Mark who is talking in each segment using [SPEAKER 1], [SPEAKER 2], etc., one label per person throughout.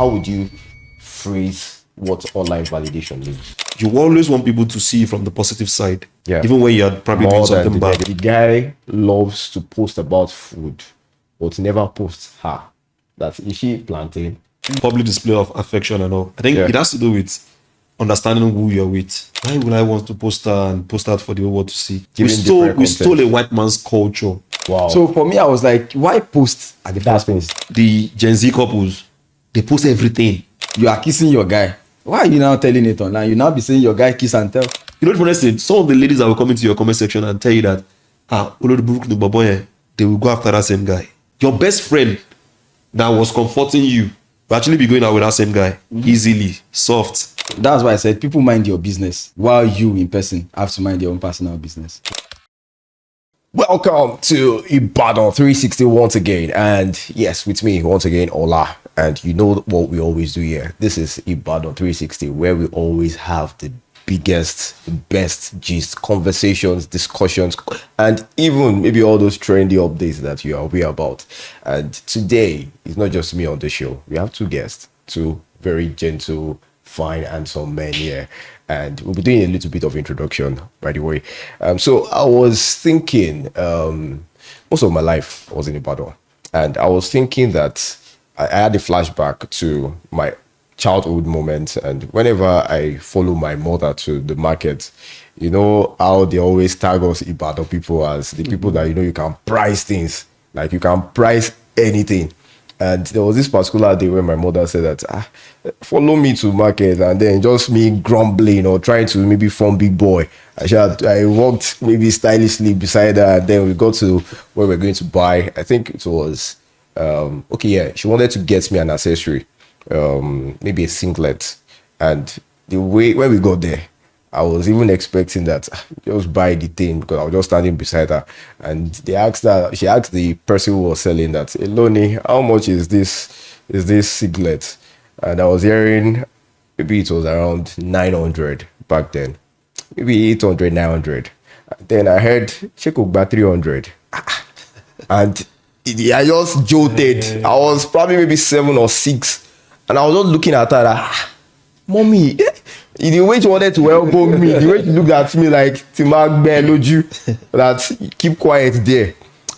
[SPEAKER 1] how would you phrase what online validation means?
[SPEAKER 2] You always want people to see from the positive side.
[SPEAKER 1] Yeah.
[SPEAKER 2] Even when you're probably doing something bad.
[SPEAKER 1] The guy loves to post about food, but never posts her. That's, is she plantain?
[SPEAKER 2] Public display of affection and all. I think it has to do with understanding who you're with. Why would I want to post her and post out for the whole world to see? We stole a white man's culture.
[SPEAKER 1] Wow.
[SPEAKER 3] So for me, I was like, why post at the first place?
[SPEAKER 2] The Gen Z couples, they post everything.
[SPEAKER 3] You are kissing your guy. Why are you now telling it online? You now be saying your guy kiss and tell.
[SPEAKER 2] You know what I said? Some of the ladies that will come into your comment section and tell you that, they will go after that same guy. Your best friend that was comforting you will actually be going out with that same guy. Easily, soft.
[SPEAKER 3] That's why I said people mind your business, while you in person have to mind your own personal business.
[SPEAKER 1] Welcome to Ibadan 360 once again. And yes, with me once again, Ola. And you know what we always do here. This is Ibadan 360, where we always have the biggest, the best gist, conversations, discussions, and even maybe all those trendy updates that you are aware about. And today, it's not just me on the show. We have two guests, two very gentle, fine, handsome men here. And we'll be doing a little bit of introduction, by the way. So I was thinking, most of my life I was in Ibadan. And I was thinking that I had a flashback to my childhood moments, and whenever I follow my mother to the market, you know how they always tag us Ibadan people as the people that, you know, you can price things, like you can price anything. And there was this particular day when my mother said that, follow me to market, and then just me grumbling or trying to maybe form big boy. I walked maybe stylishly beside her, and then we got to where we're going to buy. I think it was she wanted to get me an accessory, maybe a singlet. And the way when we got there, I was even expecting that just buy the thing, because I was just standing beside her, and she asked the person who was selling that, Eloni, how much is this singlet? And I was hearing maybe it was around 900 back then, maybe 800, 900. Then I heard Shekogba 300, and I just jolted. I was probably maybe 7 or 6, and I was just looking at her like, mommy, the way she wanted to elbow me, the way she looked at me like Timag Beloju, that keep quiet there.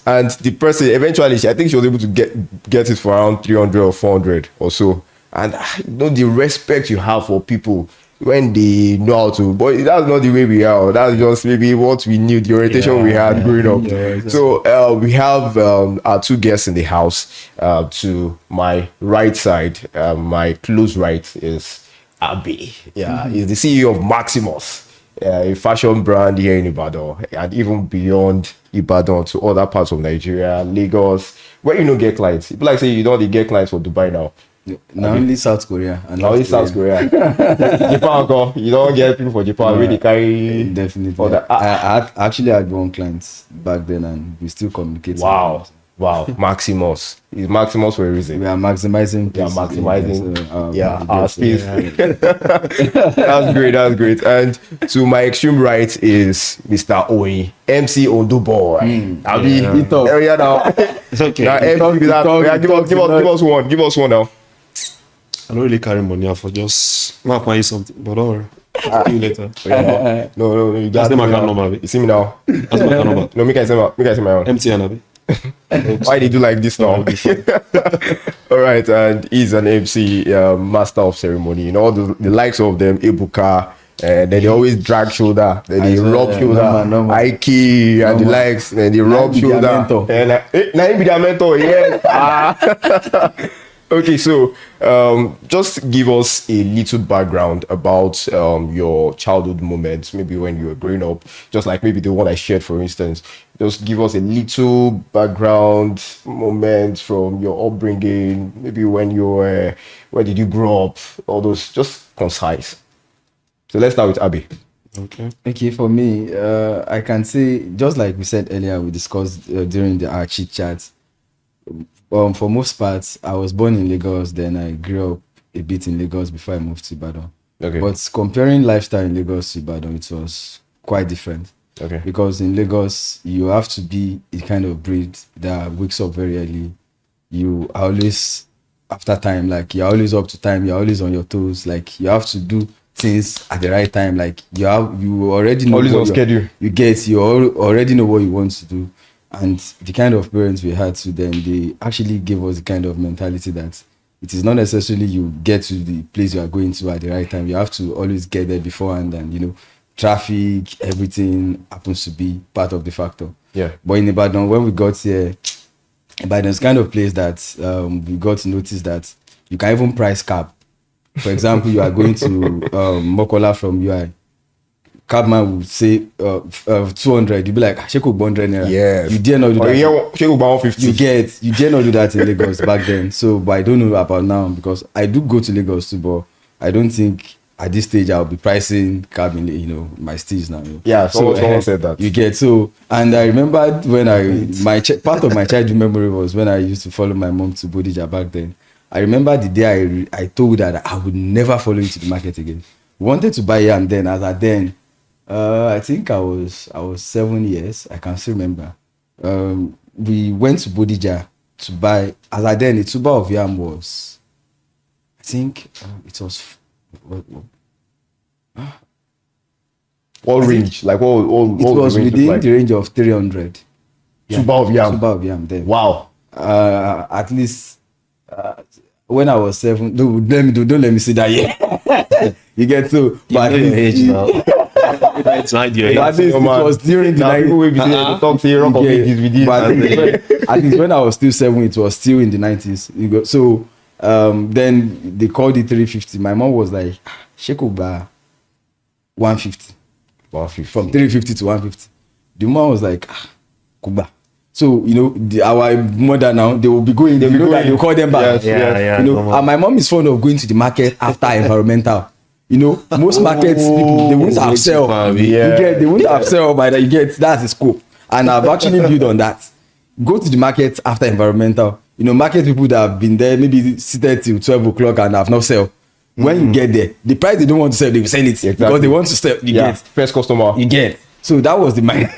[SPEAKER 1] And the person eventually, I think she was able to get it for around 300 or 400 or so. And you know the respect you have for people when they know how to, but that's not the way we are. That's just maybe what we knew, the orientation we had growing up. Exactly. So we have our two guests in the house. To my right side, my close right is Abi. He's the CEO of Maximus, a fashion brand here in Ibadan, and even beyond Ibadan to other parts of Nigeria, Lagos, where you get clients. People like say you don't get clients for Dubai now.
[SPEAKER 3] Now only South Korea.
[SPEAKER 1] And only South Korea. Japan, you don't get people for Japan. Really carry.
[SPEAKER 3] Definitely. I actually had one client back then, and we still communicate.
[SPEAKER 1] Wow. Maximus. It's Maximus for a reason.
[SPEAKER 3] We are maximizing.
[SPEAKER 1] Our space. That's great. And to my extreme right is Mr. Oyin MC Oduboy.
[SPEAKER 2] It's okay.
[SPEAKER 1] Now, give us one now.
[SPEAKER 2] I don't really carry money for just not buying something, but don't worry. See you later.
[SPEAKER 1] No, you
[SPEAKER 2] that's my account number.
[SPEAKER 1] You see me now?
[SPEAKER 2] That's my account number.
[SPEAKER 1] No, me can say my own.
[SPEAKER 2] MTN, Abi.
[SPEAKER 1] Why did you like this now? All right, and he's an MC, master of ceremony. You know, the likes of them, Ebuka, and then they always drag shoulder, then they rub shoulder, Aiki, and the likes, and they rub shoulder. And now be their mentor, yeah. Okay, so just give us a little background about your childhood moments, maybe when you were growing up, just like maybe the one I shared, for instance. Just give us a little background moment from your upbringing, maybe when you were, where did you grow up, all those, just concise. So let's start with Abi.
[SPEAKER 3] Okay, for me, I can say, just like we said earlier, we discussed during our chit chat. For most parts, I was born in Lagos, then I grew up a bit in Lagos before I moved to Ibadan.
[SPEAKER 1] Okay.
[SPEAKER 3] But comparing lifestyle in Lagos to Ibadan, it was quite different.
[SPEAKER 1] Okay.
[SPEAKER 3] Because in Lagos, you have to be a kind of breed that wakes up very early. You are always after time. Like you're always up to time. You're always on your toes. Like you have to do things at the right time. Like you already know
[SPEAKER 1] always on schedule.
[SPEAKER 3] You already know what you want to do. And the kind of parents we had to them, they actually gave us the kind of mentality that it is not necessarily you get to the place you are going to at the right time. You have to always get there beforehand, and traffic, everything happens to be part of the factor.
[SPEAKER 1] Yeah.
[SPEAKER 3] But in Ibadan, when we got here, Ibadan's kind of place that we got to notice that you can even price cab. For example, you are going to Mokola from UI. Cabman would say 200. You'd be like, Sheku 100 naira.
[SPEAKER 1] Yes.
[SPEAKER 3] You dare not do that.
[SPEAKER 1] Sheku 150.
[SPEAKER 3] You dare not do that in Lagos back then. So, but I don't know about now because I do go to Lagos too, but I don't think at this stage I'll be pricing cab in my steez now.
[SPEAKER 1] Yeah, someone said that.
[SPEAKER 3] You get so, and I remember when part of my childhood memory was when I used to follow my mom to Bodija back then. I remember the day I told her that I would never follow you to the market again. We wanted to buy yam then. I think I was 7 years. I can still remember. We went to Bodija to buy. A tuber of yam was, I think it was.
[SPEAKER 1] What range? Like what
[SPEAKER 3] it was within the range of 300.
[SPEAKER 1] Tuber of
[SPEAKER 3] yam then.
[SPEAKER 1] Wow.
[SPEAKER 3] At least when I was 7. Don't let me say that yet. You get so.
[SPEAKER 2] But your age now. At
[SPEAKER 3] least it was during the at least when I was still 7, it was still in the 90s. So then they called it 350. My mom was like, Shekuba 150. From 350 to 150. The woman was like, Kuba. So, our mother now, they will be going, they'll call them back.
[SPEAKER 2] Yes.
[SPEAKER 3] And my mom is fond of going to the market after environmental. Most markets people, they won't have sell. They won't have sell by that. That's the scope. And I've actually built on that. Go to the market after environmental. Market people that have been there, maybe seated till 12 o'clock and have not sell. When you get there, the price they don't want to sell, they will sell it. Because they want to sell. You get
[SPEAKER 1] first customer.
[SPEAKER 3] You get. So that was the mind.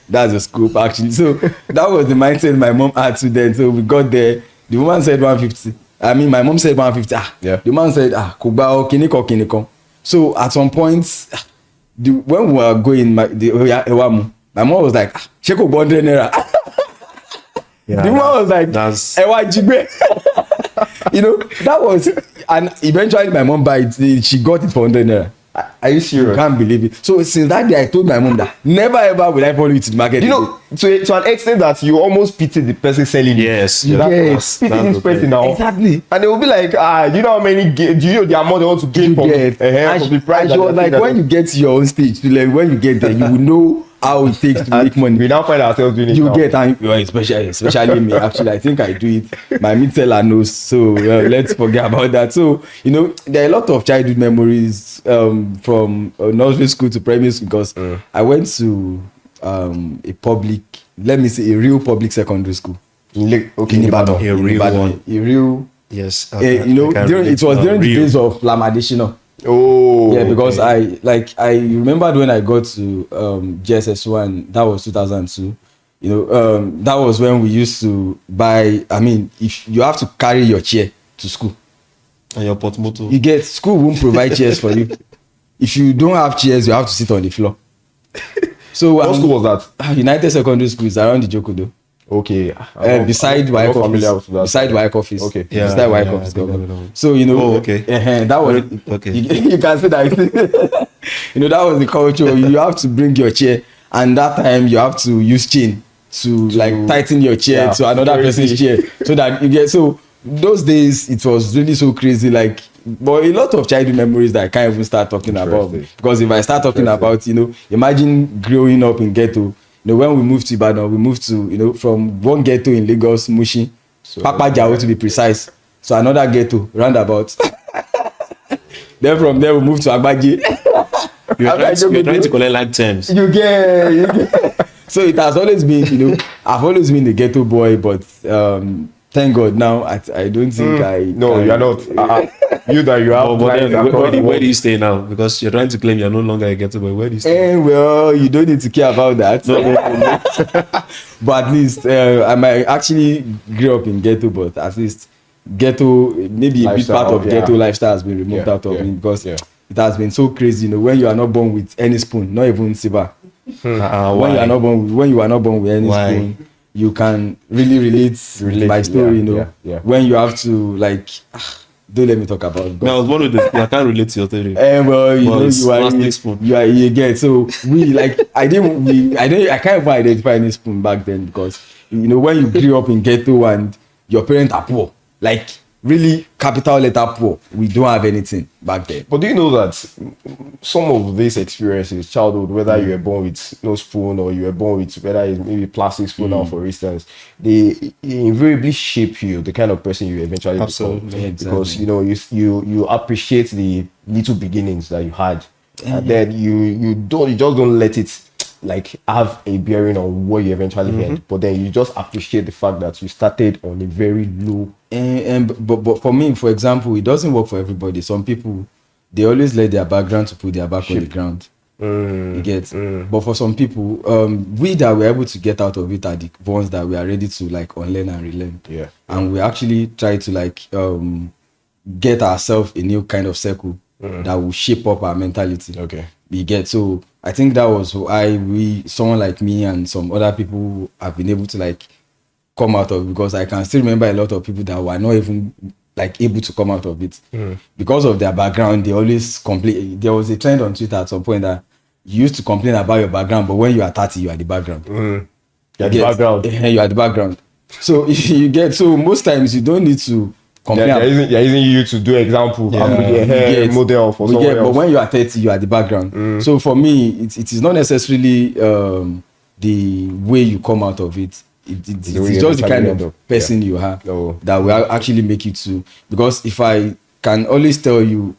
[SPEAKER 3] That's the scope actually. So that was the mindset my mom had to then. So we got there. The woman said 150. I mean, my mom said 150. The man said, Kuba, kiniko. So at some point, when we were going, my mom was like, Sheko 100 naira. The woman was like, Ewa Jigbe. That was, and eventually my mom she got it for 100 naira.
[SPEAKER 1] Are you serious?
[SPEAKER 3] You can't believe it. So since that day, I told my mom that never ever will I follow you to the market.
[SPEAKER 1] To an extent that you almost pity the person selling it.
[SPEAKER 2] Yes.
[SPEAKER 1] Pity this person now.
[SPEAKER 3] Exactly.
[SPEAKER 1] And they will be like, do you know how many? Do you know the amount they want to gain from the price?
[SPEAKER 3] And she was like, when you get to your own stage, when you get there, you will know how it takes to make money.
[SPEAKER 1] We now find ourselves doing it.
[SPEAKER 3] You get, and especially me. Actually, I think I do it. My mid-seller knows. So let's forget about that. So there are a lot of childhood memories from nursery school to primary school because I went to a real public secondary school.
[SPEAKER 1] In Ibadan.
[SPEAKER 2] A real one.
[SPEAKER 3] A real.
[SPEAKER 2] Yes.
[SPEAKER 3] It was during the days of Lamadishino.
[SPEAKER 1] Oh,
[SPEAKER 3] yeah, because I remembered when I got to GSS1, that was 2002. That was when we used to buy. I mean, if you have to carry your chair to school,
[SPEAKER 2] and your portmanteau,
[SPEAKER 3] you get school won't provide chairs for you. If you don't have chairs, you have to sit on the floor. So
[SPEAKER 1] what school was
[SPEAKER 3] that? United Secondary School is around the Jokodo.
[SPEAKER 1] Okay.
[SPEAKER 3] Beside White office. Beside White office.
[SPEAKER 1] Okay.
[SPEAKER 3] Beside White office. So that was
[SPEAKER 2] okay.
[SPEAKER 3] You can say that. That was the culture. You have to bring your chair, and that time you have to use chain to tighten your chair to another person's chair, so that you get. So those days it was really so crazy. But a lot of childhood memories that I can't even start talking about, because if I start talking about, imagine growing up in ghetto. When we moved to Ibadan, we moved to, from one ghetto in Lagos, Mushi, Papa Jao to be precise. So another ghetto, roundabout. Then from there, we moved to Agbaji.
[SPEAKER 2] You're trying to collect terms.
[SPEAKER 3] You get. So it has always been, I've always been the ghetto boy, but thank God now, I don't think
[SPEAKER 1] No, you're not. You have.
[SPEAKER 2] Where do you stay now? Because you're trying to claim you're no longer a ghetto boy. Where do you stay?
[SPEAKER 3] Well, you don't need to care about that. But at least I might actually grew up in ghetto, but at least ghetto, maybe a big
[SPEAKER 1] Lifestyle,
[SPEAKER 3] part of ghetto lifestyle has been removed out of me because it has been so crazy. You know, when you are not born with any spoon, not even silver. When you are not born with any spoon, you can really relate my story. You know, when you have to like. Don't let me talk about it.
[SPEAKER 2] No, I was born with this. I can't relate to your theory.
[SPEAKER 3] Well, you know, you get. So I can't even identify any spoon back then because you know when you grew up in ghetto and your parents are poor, like really capital letter poor. We don't have anything back then.
[SPEAKER 1] But do you know that some of these experiences, childhood, whether you were born with no spoon or you were born with whether it's maybe plastic spoon now, for instance, they invariably shape you, the kind of person you eventually become. Because you know you appreciate the little beginnings that you had, and then you just don't let it like have a bearing on what you eventually end, but then you just appreciate the fact that you started on a very low.
[SPEAKER 3] But for me, for example, it doesn't work for everybody. Some people, they always let their background to put their back on the ground. You get. But for some people, we that we're able to get out of it are the ones that we are ready to like unlearn and relearn. And we actually try to like get ourselves a new kind of circle that will shape up our mentality. You get. So I think that was someone like me and some other people have been able to like come out of, because I can still remember a lot of people that were not even like able to come out of it because of their background. They always complain. There was a trend on Twitter at some point that you used to complain about your background, but when you are 30, you are the background.
[SPEAKER 1] You are the background.
[SPEAKER 3] So you get. So most times you don't need to complain.
[SPEAKER 1] They're using you to do example, model for someone else.
[SPEAKER 3] But when you are 30, you are the background. So for me, it is not necessarily the way you come out of it. It's just the kind of person you have that will actually make you to. Because if I can always tell you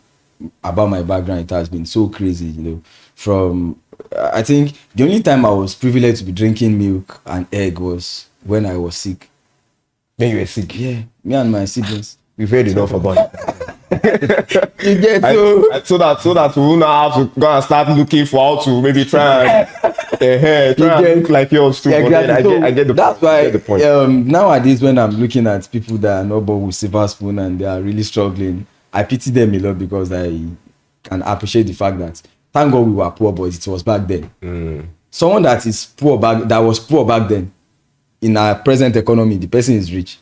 [SPEAKER 3] about my background, it has been so crazy, you know. From I think the only time I was privileged to be drinking milk and egg was when I was sick.
[SPEAKER 1] When you were sick?
[SPEAKER 3] Yeah, me and my siblings.
[SPEAKER 1] We've heard enough about it.
[SPEAKER 3] You get
[SPEAKER 1] so that we will not have to go and start looking for how to maybe try and look like yours too.
[SPEAKER 3] Exactly.
[SPEAKER 1] I get the
[SPEAKER 3] that's
[SPEAKER 1] point.
[SPEAKER 3] why
[SPEAKER 1] I get the point.
[SPEAKER 3] Nowadays when I'm looking at people that are not born with silver spoon and they are really struggling, I pity them a lot because I can appreciate the fact that thank God we were poor, but it was back then. Someone that was poor back then, in our present economy, the person is rich.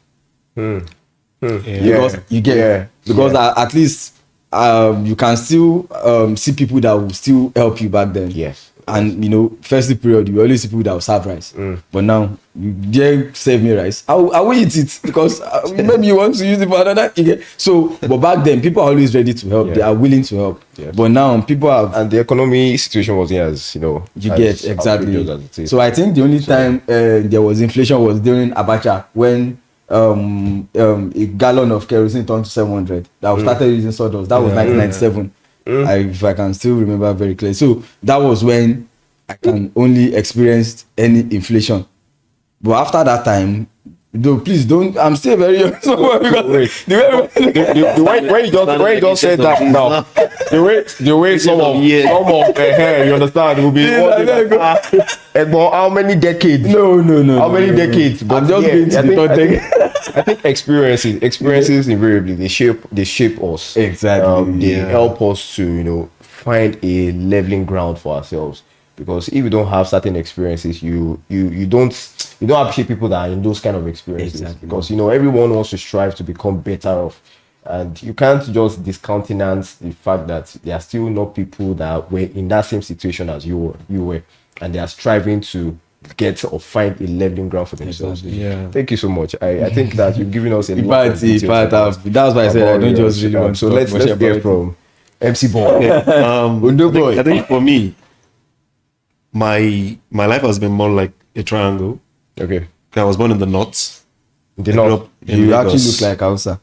[SPEAKER 3] Because you get at least you can still see people that will still help you back then. And you know, festive period, you always see people that will serve rice. But now you dare save me rice. I will eat it because maybe you want to use it for another. So, but back then people are always ready to help. They are willing to help. But now people have,
[SPEAKER 1] and the economy situation wasn't as
[SPEAKER 3] get exactly. So I think the only time there was inflation was during Abacha, when a gallon of kerosene turned to 700. That we started using sawdust. That was 1997. If I can still remember very clearly. So that was when I can only experience any inflation. But after that time, though, please don't. I'm still very young. So when you just said that now, the way some of you understand, it will be how many decades? No.
[SPEAKER 1] How many decades?
[SPEAKER 3] I'm just going to the third decade.
[SPEAKER 1] I think experiences invariably they shape us.
[SPEAKER 3] Exactly.
[SPEAKER 1] They help us to find a leveling ground for ourselves. Because if you don't have certain experiences, you don't appreciate people that are in those kind of experiences.
[SPEAKER 3] Exactly.
[SPEAKER 1] Because everyone wants to strive to become better off, and you can't just discountenance the fact that there are still not people that were in that same situation as you were, and they are striving to get or find a leveling ground for themselves. Thank you so much. I think that you've given us a lot of details.
[SPEAKER 3] That's why I said I don't just really want to.
[SPEAKER 1] So let's hear from MC Boy.
[SPEAKER 2] I think for me, my life has been more like a triangle.
[SPEAKER 1] Okay.
[SPEAKER 2] I was born in the north.
[SPEAKER 3] You actually look like Hausa.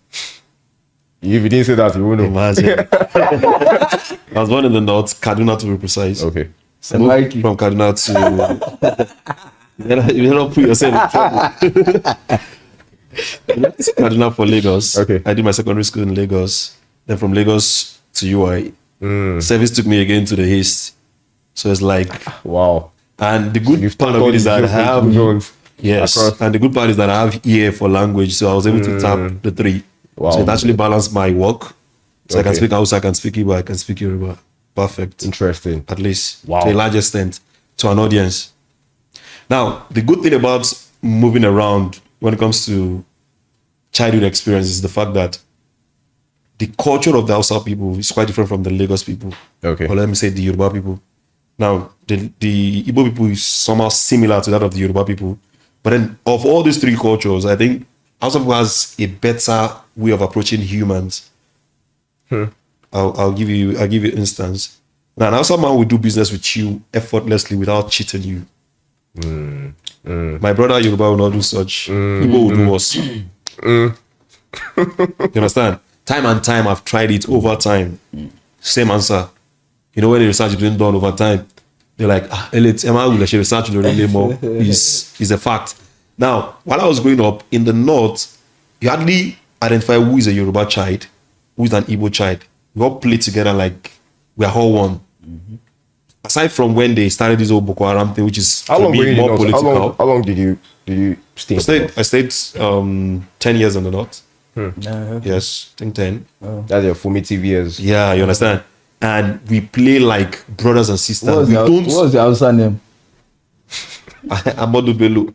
[SPEAKER 1] If you didn't say that, you wouldn't
[SPEAKER 2] imagine. I was born in the north, Kaduna to be precise.
[SPEAKER 1] Okay.
[SPEAKER 2] So moved from Kaduna to you don't put yourself in trouble. I left Kaduna for Lagos.
[SPEAKER 1] Okay.
[SPEAKER 2] I did my secondary school in Lagos. Then from Lagos to UI. Service took me again to the East. So it's like
[SPEAKER 1] wow.
[SPEAKER 2] And the good part of it is that I have and the good part is that I have ear for language, so I was able to tap the three.
[SPEAKER 1] Wow.
[SPEAKER 2] So it actually balanced my work. So I can speak Hausa, I can speak Igbo, I can speak Yoruba. Perfect.
[SPEAKER 1] Interesting.
[SPEAKER 2] At least.
[SPEAKER 1] Wow.
[SPEAKER 2] To a large extent. To an audience. Now, the good thing about moving around when it comes to childhood experience is the fact that the culture of the Hausa people is quite different from the Lagos people.
[SPEAKER 1] Okay.
[SPEAKER 2] Or let me say the Yoruba people. Now, the Igbo people is somehow similar to that of the Yoruba people. But then, of all these three cultures, I think Hausa people has a better way of approaching humans. I'll give you an instance. Now, an Hausa man will do business with you effortlessly without cheating you. My brother Yoruba will not do such. Igbo will do worse. You understand? Time and time, I've tried it over time. Same answer. You know, when the research is being done over time, they're like, research is a fact. Now, while I was growing up in the north, you hardly identify who is a Yoruba child, who is an Igbo child. We all play together like we are all one. Aside from when they started this whole Boko Haram thing, which is
[SPEAKER 1] How long were you
[SPEAKER 2] more political.
[SPEAKER 1] How long did you stay?
[SPEAKER 2] I stayed 10 years in the north. Yes, I think 10.
[SPEAKER 1] That's your formative years.
[SPEAKER 2] Yeah, you understand? And we play like brothers and sisters.
[SPEAKER 3] What was the Hausa name?
[SPEAKER 2] Amodu Bello.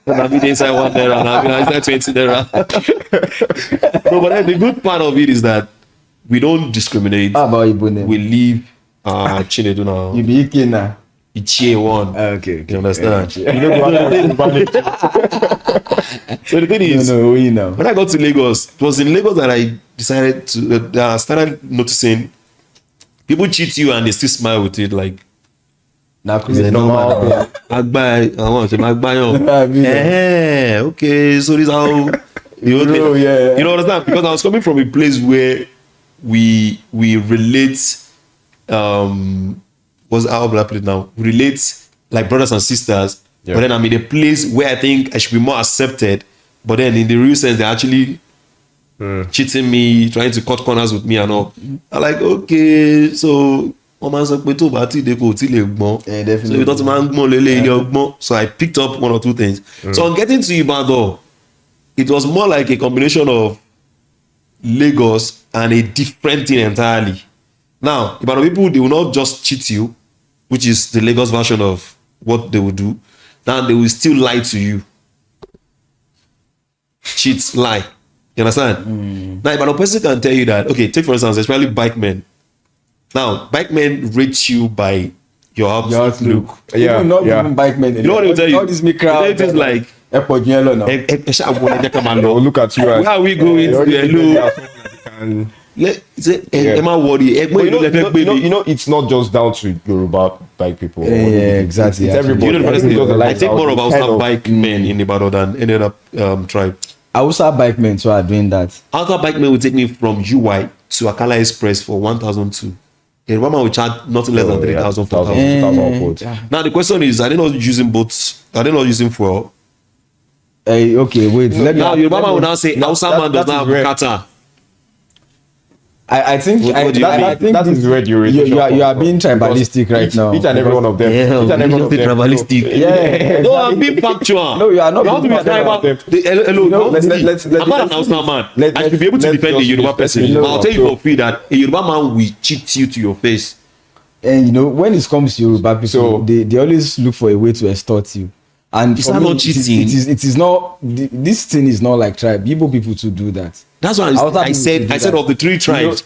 [SPEAKER 2] I'll be inside 1 naira and I'll be inside 20 naira. No, but then the good part of it is that we don't discriminate.
[SPEAKER 3] How about Igbo name?
[SPEAKER 2] We leave Chinedu now.
[SPEAKER 3] You be Ike now.
[SPEAKER 2] Ichie one.
[SPEAKER 3] Okay.
[SPEAKER 2] You understand?
[SPEAKER 3] Yeah.
[SPEAKER 2] So the thing is,
[SPEAKER 3] you know.
[SPEAKER 2] when I got to Lagos, it was in Lagos that I decided to started noticing people cheat you and they still smile with it like
[SPEAKER 3] Now,
[SPEAKER 2] okay, so this is how you know understand? Because I was coming from a place where we relate what's how will I put it now? We relate like brothers and sisters, but then I'm in a place where I think I should be more accepted, but then in the real sense they're actually cheating me, trying to cut corners with me and all. I'm like, okay, so definitely. So I picked up 1 or 2 things. So on getting to Ibadan, it was more like a combination of Lagos and a different thing entirely. Now, Ibadan people, they will not just cheat you, which is the Lagos version of what they will do. Now they will still lie to you. Cheat, lie. You understand? Now, if a person can tell you that, okay, take for instance, especially bike men. Now, bike men rate you by your outlook.
[SPEAKER 3] Yeah, not even bike men.
[SPEAKER 2] You know what they will tell you?
[SPEAKER 3] All these make crowd.
[SPEAKER 2] It is like,
[SPEAKER 3] look
[SPEAKER 1] at you.
[SPEAKER 2] Where are we going?
[SPEAKER 1] You know, it's not just down to Yoruba bike people.
[SPEAKER 3] Yeah, exactly.
[SPEAKER 1] It's everybody.
[SPEAKER 2] You know, I take more of Hausa bike men in Ibadan than any other tribe.
[SPEAKER 3] Hausa bike men so are doing that.
[SPEAKER 2] Hausa bike men will take me from UI to Akala Express for 1,002. A Roman will charge nothing less than 3,000, 4,000. Now the question is, are they not using boats? Are they not using fuel?
[SPEAKER 3] Okay, wait.
[SPEAKER 2] Now your mama will now say, Hausa man does not have Qatar.
[SPEAKER 3] I think
[SPEAKER 1] that is where you
[SPEAKER 3] are being tribalistic right now.
[SPEAKER 1] Each and every one of them.
[SPEAKER 2] Each and every one of them. Tribalistic.
[SPEAKER 3] Yeah.
[SPEAKER 2] No, I'm being factual.
[SPEAKER 3] No, you are not.
[SPEAKER 2] You have to be tribal.
[SPEAKER 3] Hello,
[SPEAKER 2] I'm not an Hausa man. I should be able to defend the Yoruba person. I'll tell you for free that a Yoruba man will cheat you to your face.
[SPEAKER 3] And you know, when it comes to Yoruba people, they always look for a way to extort you. And
[SPEAKER 2] it's not cheating.
[SPEAKER 3] It is not. This thing is not like tribe. Igbo people to do that.
[SPEAKER 2] That's why I said of the 3 tribes,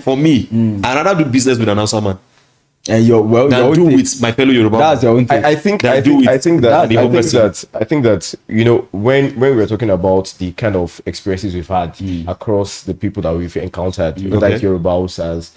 [SPEAKER 2] for me, I'd rather do business with an Hausa man
[SPEAKER 3] and
[SPEAKER 2] than do with my fellow Yoruba.
[SPEAKER 3] That's your own thing.
[SPEAKER 1] I think that you know when we were talking about the kind of experiences we've had across the people that we've encountered, like Yoruba, Hausas,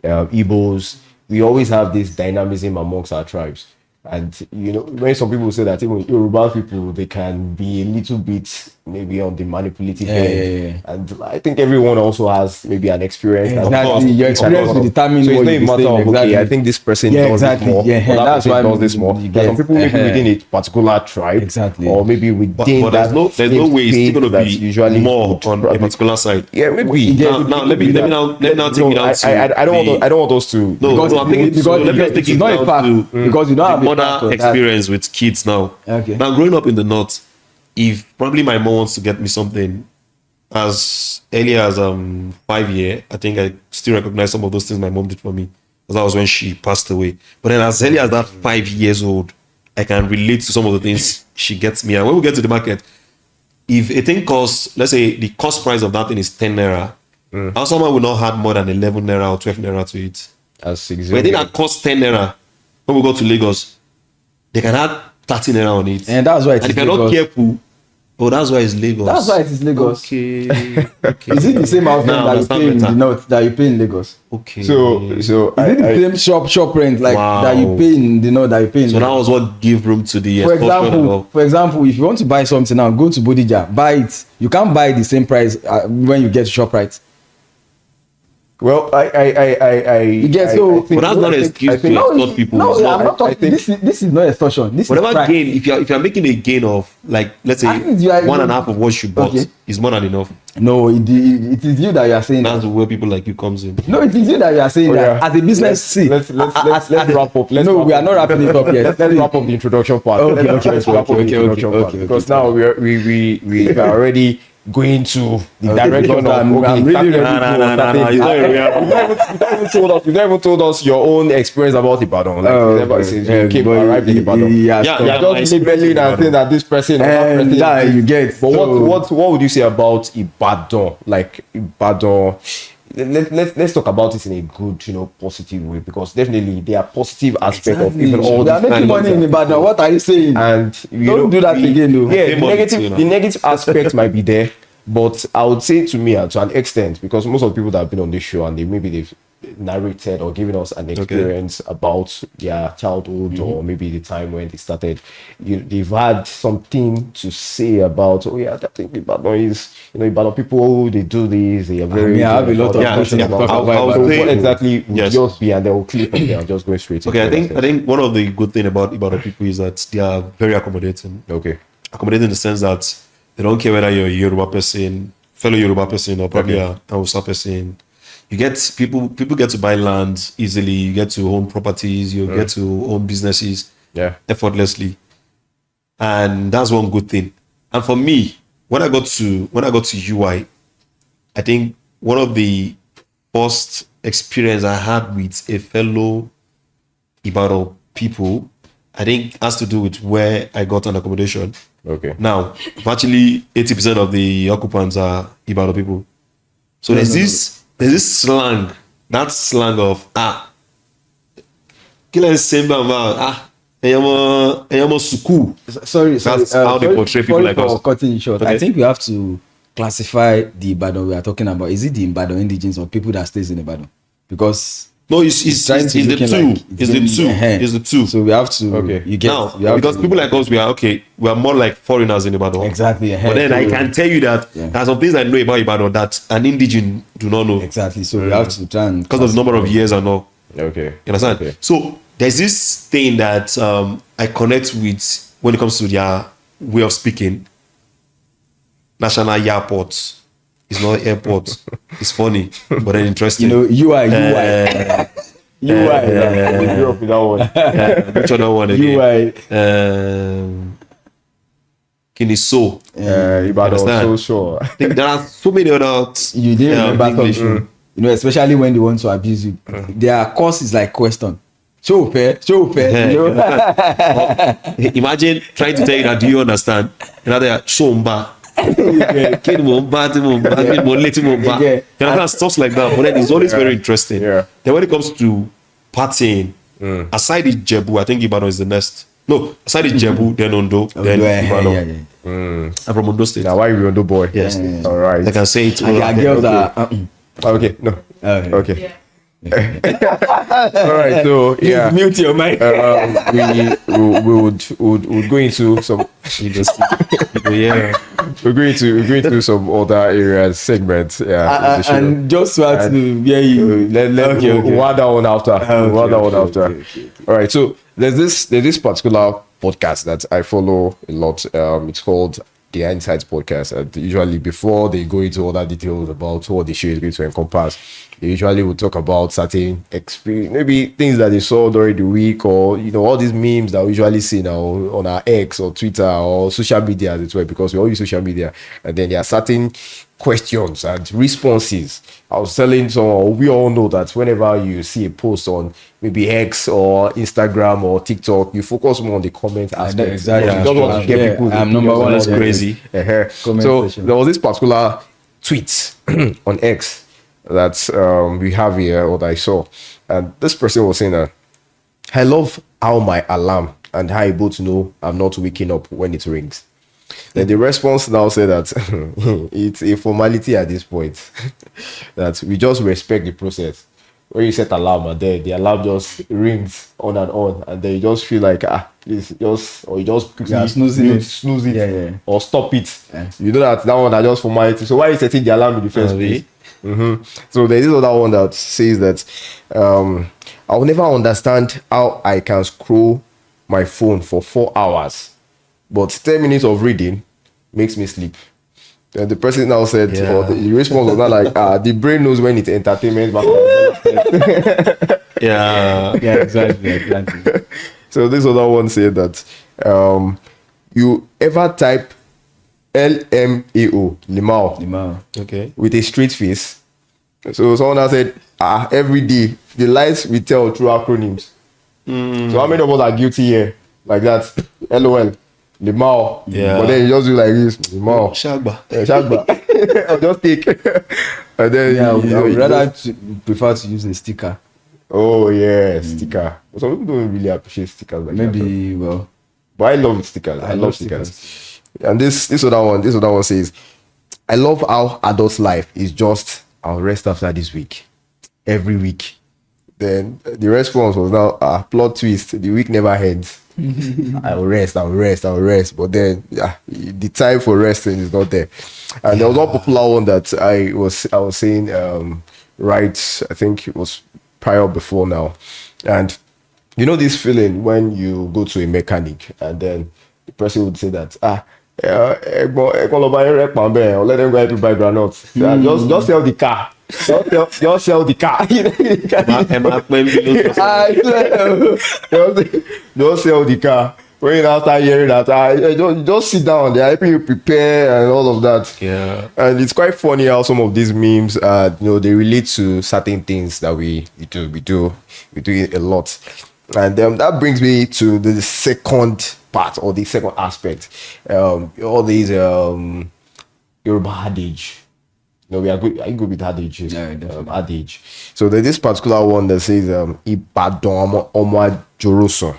[SPEAKER 1] Igbos, we always have this dynamism amongst our tribes. And you know, when some people say that even Yoruba people, they can be a little bit maybe on the manipulative end. And I think everyone also has maybe an experience.
[SPEAKER 3] Exactly. Your experience will determine
[SPEAKER 1] so
[SPEAKER 3] what
[SPEAKER 1] it's not a matter of okay, I think this person does this more.
[SPEAKER 3] That's why
[SPEAKER 1] does this more. There's some people maybe within a particular tribe, or maybe within
[SPEAKER 2] but there's no way it's still going to be
[SPEAKER 1] usually
[SPEAKER 2] more on a particular side.
[SPEAKER 1] Yeah, maybe.
[SPEAKER 2] Now let me now take it out.
[SPEAKER 1] I don't want us to.
[SPEAKER 2] No, I'm thinking
[SPEAKER 3] it's not a fact because you don't have
[SPEAKER 2] mother experience with kids now.
[SPEAKER 3] Okay.
[SPEAKER 2] Now growing up in the north, if probably my mom wants to get me something, as early as 5 years, I think I still recognize some of those things my mom did for me. Because that was when she passed away. But then as early as that 5 years old, I can relate to some of the things she gets me. And when we get to the market, if a thing costs, let's say the cost price of that thing is 10 naira, and someone will not have more than 11 naira or 12 naira to it.
[SPEAKER 1] That's
[SPEAKER 2] But a
[SPEAKER 1] exactly.
[SPEAKER 2] thing that costs 10 naira, when we go to Lagos, they can add 30 naira on it.
[SPEAKER 3] And that's why it
[SPEAKER 2] And
[SPEAKER 3] is
[SPEAKER 2] if you're not
[SPEAKER 3] Lagos.
[SPEAKER 2] careful, oh, that's why it's Lagos.
[SPEAKER 3] That's why it is Lagos.
[SPEAKER 2] Okay. Okay.
[SPEAKER 3] Is it the same house
[SPEAKER 2] Now I
[SPEAKER 3] rent that you
[SPEAKER 2] understand
[SPEAKER 3] pay in the
[SPEAKER 2] better.
[SPEAKER 3] north that you pay in Lagos?
[SPEAKER 2] Okay.
[SPEAKER 1] So
[SPEAKER 3] Is it the same shop rent like
[SPEAKER 2] Wow.
[SPEAKER 3] that you pay in the north that you pay in
[SPEAKER 2] So that
[SPEAKER 3] Lagos?
[SPEAKER 2] was what gave room to the
[SPEAKER 3] For
[SPEAKER 2] extortion of-
[SPEAKER 3] example, if you want to buy something now, go to Bodija, buy it. You can't buy the same price when you get to ShopRite.
[SPEAKER 1] well,
[SPEAKER 3] You get so.
[SPEAKER 2] But that's not an excuse to extort people.
[SPEAKER 3] No,
[SPEAKER 2] It's not-
[SPEAKER 3] I'm not talking. This is not extortion. This
[SPEAKER 2] Whatever
[SPEAKER 3] is price.
[SPEAKER 2] gain, if you're making a gain of like let's say
[SPEAKER 3] At least you are-
[SPEAKER 2] 1.5 of what you bought
[SPEAKER 3] Okay.
[SPEAKER 2] is more than enough.
[SPEAKER 3] No, it is you that you are saying that.
[SPEAKER 2] That's where people like you comes in.
[SPEAKER 3] No, it is you that you are saying
[SPEAKER 1] Oh,
[SPEAKER 3] that.
[SPEAKER 1] yeah.
[SPEAKER 3] As a business, see.
[SPEAKER 1] let's wrap up.
[SPEAKER 3] No, we are not wrapping it up yet.
[SPEAKER 1] Let's wrap up the introduction part.
[SPEAKER 3] Okay,
[SPEAKER 1] Let's
[SPEAKER 3] okay,
[SPEAKER 1] wrap up the
[SPEAKER 3] okay,
[SPEAKER 1] introduction
[SPEAKER 3] okay,
[SPEAKER 1] part.
[SPEAKER 3] okay,
[SPEAKER 1] Because
[SPEAKER 3] okay.
[SPEAKER 1] now we are already going to the direction
[SPEAKER 3] because
[SPEAKER 1] of
[SPEAKER 3] I'm really ready
[SPEAKER 1] starting-
[SPEAKER 3] to
[SPEAKER 2] Nah, it's not a real-
[SPEAKER 1] You've never told us your own experience about Ibadan. Like you never since you came arrived in Ibadan.
[SPEAKER 2] Yeah,
[SPEAKER 1] You're
[SPEAKER 2] my
[SPEAKER 1] just labeling
[SPEAKER 2] experience
[SPEAKER 1] and saying that this person or that
[SPEAKER 3] And
[SPEAKER 1] person
[SPEAKER 3] that
[SPEAKER 1] is-
[SPEAKER 3] you get.
[SPEAKER 1] But
[SPEAKER 3] So-
[SPEAKER 1] what would you say about Ibadan? Like Ibadan. Let's talk about it in a good, positive way, because definitely there are positive aspects of even all
[SPEAKER 3] We are
[SPEAKER 1] these
[SPEAKER 3] making
[SPEAKER 1] kind of
[SPEAKER 3] money in Ibadan. What are you saying?
[SPEAKER 1] and
[SPEAKER 3] Don't do that again, though.
[SPEAKER 1] Yeah,
[SPEAKER 2] Pay
[SPEAKER 1] the
[SPEAKER 2] money
[SPEAKER 1] negative,
[SPEAKER 2] too,
[SPEAKER 1] the negative aspect might be there, but I would say to me, to an extent, because most of the people that have been on this show and they've narrated or given us an experience about their childhood or maybe the time when they started, they've had something to say about. Oh yeah, I think Ibadan is, Ibadan people, they do this, they are very.
[SPEAKER 3] I have a lot of
[SPEAKER 2] Yeah,
[SPEAKER 3] questions
[SPEAKER 2] yeah.
[SPEAKER 3] to talk
[SPEAKER 2] I'll
[SPEAKER 3] about.
[SPEAKER 2] say-
[SPEAKER 1] So what exactly would
[SPEAKER 2] Yes.
[SPEAKER 1] yours be, and then we'll click from there. I'll just go straight.
[SPEAKER 2] Okay,
[SPEAKER 1] into
[SPEAKER 2] I think one of the good thing about Ibadan people is that they are very accommodating.
[SPEAKER 1] Okay.
[SPEAKER 2] Accommodating in the sense that they don't care whether you're a Yoruba person, fellow Yoruba person, or probably
[SPEAKER 1] Okay.
[SPEAKER 2] a Hausa person. You get people get to buy land easily. You get to own properties. You get to own businesses
[SPEAKER 1] Yeah.
[SPEAKER 2] effortlessly, and that's one good thing. And for me, when I got to UI, I think one of the first experience I had with a fellow Ibadan people, I think has to do with where I got an accommodation.
[SPEAKER 1] Okay.
[SPEAKER 2] Now, virtually 80% of the occupants are Ibadan people. So there's this slang, that slang of kila semba eyamo suku.
[SPEAKER 3] Sorry,
[SPEAKER 2] That's how they portray people like
[SPEAKER 3] for
[SPEAKER 2] us.
[SPEAKER 3] cutting it short.
[SPEAKER 2] Okay.
[SPEAKER 3] I think we have to classify the Ibadan we are talking about. Is it the Ibadan indigenes or people that stays in Ibadan? Because
[SPEAKER 2] No, it's
[SPEAKER 3] trying
[SPEAKER 2] the
[SPEAKER 3] to
[SPEAKER 2] two.
[SPEAKER 3] looking like
[SPEAKER 2] It's the two. It's the two.
[SPEAKER 3] So we have to.
[SPEAKER 1] Okay.
[SPEAKER 3] You get
[SPEAKER 2] Now,
[SPEAKER 3] we have
[SPEAKER 2] because
[SPEAKER 3] to-
[SPEAKER 2] people like us, we are more like foreigners in Ibadan.
[SPEAKER 3] Exactly.
[SPEAKER 2] But then I
[SPEAKER 3] So-
[SPEAKER 2] can tell you that
[SPEAKER 3] Yeah.
[SPEAKER 2] there are some things I know about Ibadan that an indigene do not know
[SPEAKER 3] exactly. So we have to try and
[SPEAKER 2] because of the number of years and all.
[SPEAKER 1] Okay.
[SPEAKER 2] You understand?
[SPEAKER 1] Okay.
[SPEAKER 2] So there's this thing that I connect with when it comes to their way of speaking. National airport is not airport. It's funny, but then interesting.
[SPEAKER 3] UI.
[SPEAKER 1] We grew up with that one.
[SPEAKER 2] Which other one again?
[SPEAKER 3] UI.
[SPEAKER 2] Kiniso.
[SPEAKER 1] Ibadan,
[SPEAKER 2] Understand?
[SPEAKER 1] so sure.
[SPEAKER 2] I think there are so many other.
[SPEAKER 3] You didn't remember
[SPEAKER 2] English.
[SPEAKER 3] something. Especially when they want to abuse you. Their course is like question. Show fair.
[SPEAKER 2] Yeah, Imagine trying to tell you that, do you understand? Another shomba. Kid momba, ti momba, kid mole, ti momba.
[SPEAKER 3] Yeah.
[SPEAKER 2] You understand stuff like that. But then it's always very interesting.
[SPEAKER 1] Yeah.
[SPEAKER 2] Then when it comes to partying, aside Ijebu, I think Ibadan is the next. No, aside Ijebu, then Ondo, then Ibadan. I'm from Ondo State.
[SPEAKER 1] Now, why we on the boy?
[SPEAKER 2] Yes.
[SPEAKER 1] All right.
[SPEAKER 2] I can say it.
[SPEAKER 3] And their girls are.
[SPEAKER 1] Okay. No.
[SPEAKER 3] Okay.
[SPEAKER 1] Okay. All right. So yeah.
[SPEAKER 3] Mute your mic.
[SPEAKER 1] We would go into some.
[SPEAKER 2] Yeah.
[SPEAKER 1] We're going to some other areas segments. Yeah. of the show.
[SPEAKER 3] And just so as to hear you.
[SPEAKER 1] We'll add that one after. We'll add that one after.
[SPEAKER 3] Okay.
[SPEAKER 1] All right. So there's this particular podcast that I follow a lot. It's called the Insights Podcast. And usually before they go into other details about what the show is going to encompass, they usually will talk about certain experience, maybe things that they saw during the week, or all these memes that we usually see now on our X or Twitter or social media as it were, because we all use social media. And then there are certain questions and responses. I was telling someone, we all know that whenever you see a post on maybe X or Instagram or TikTok, you focus more on the comment aspect.
[SPEAKER 3] exactly.
[SPEAKER 1] You just want to get people.
[SPEAKER 3] I'm number one.
[SPEAKER 2] That's crazy.
[SPEAKER 3] Comment
[SPEAKER 1] So
[SPEAKER 3] section.
[SPEAKER 1] there was this particular tweet on X that we have here, what I saw, and this person was saying that I love how my alarm and how I both know I'm not waking up when it rings. Then the response now said that it's a formality at this point, that we just respect the process. When you set alarm and then the alarm just rings on, and then you just feel like it's just, or you just quickly snooze it, or stop it. You know that one are just formality. So why are you setting the alarm in the first place? So there is another one that says that I will never understand how I can scroll my phone for 4 hours, but 10 minutes of reading makes me sleep. And the person now said, or the response was not like, the brain knows when it's entertainment.
[SPEAKER 2] Yeah,
[SPEAKER 3] exactly.
[SPEAKER 1] So this other one said that you ever type LMAO, Limao,
[SPEAKER 2] okay,
[SPEAKER 1] with a straight face. So someone else said, every day the lies we tell through acronyms. So how many of us are guilty here? Like that, LOL, Limao. But then you just do like this, Limao. Shagba. I'll just take. And then
[SPEAKER 3] I would rather prefer to use a sticker.
[SPEAKER 1] Oh yeah, sticker. But some people don't really appreciate stickers like that.
[SPEAKER 3] Maybe, well.
[SPEAKER 1] But I love stickers. I love stickers. And this other one says, I love how adult life is just I'll rest after this week. Every week. Then the response was now plot twist. The week never ends. I'll rest. But then the time for resting is not there. And there was one popular one that I was saying right, I think it was prior before now. And you know this feeling when you go to a mechanic and then the person would say that let them go help you buy granules. Just sell the car. Just sell the car. Just sell the car. When you now start hearing that, just sit down. They're helping you prepare and all of that.
[SPEAKER 2] Yeah.
[SPEAKER 1] And it's quite funny how some of these memes, they relate to certain things that we do it a lot. And that brings me to the second part, or the second aspect. All these Yoruba adage. No, we are good. Are you good with adage? Adage. So there's this particular one that says Ibadan Oma Joroso.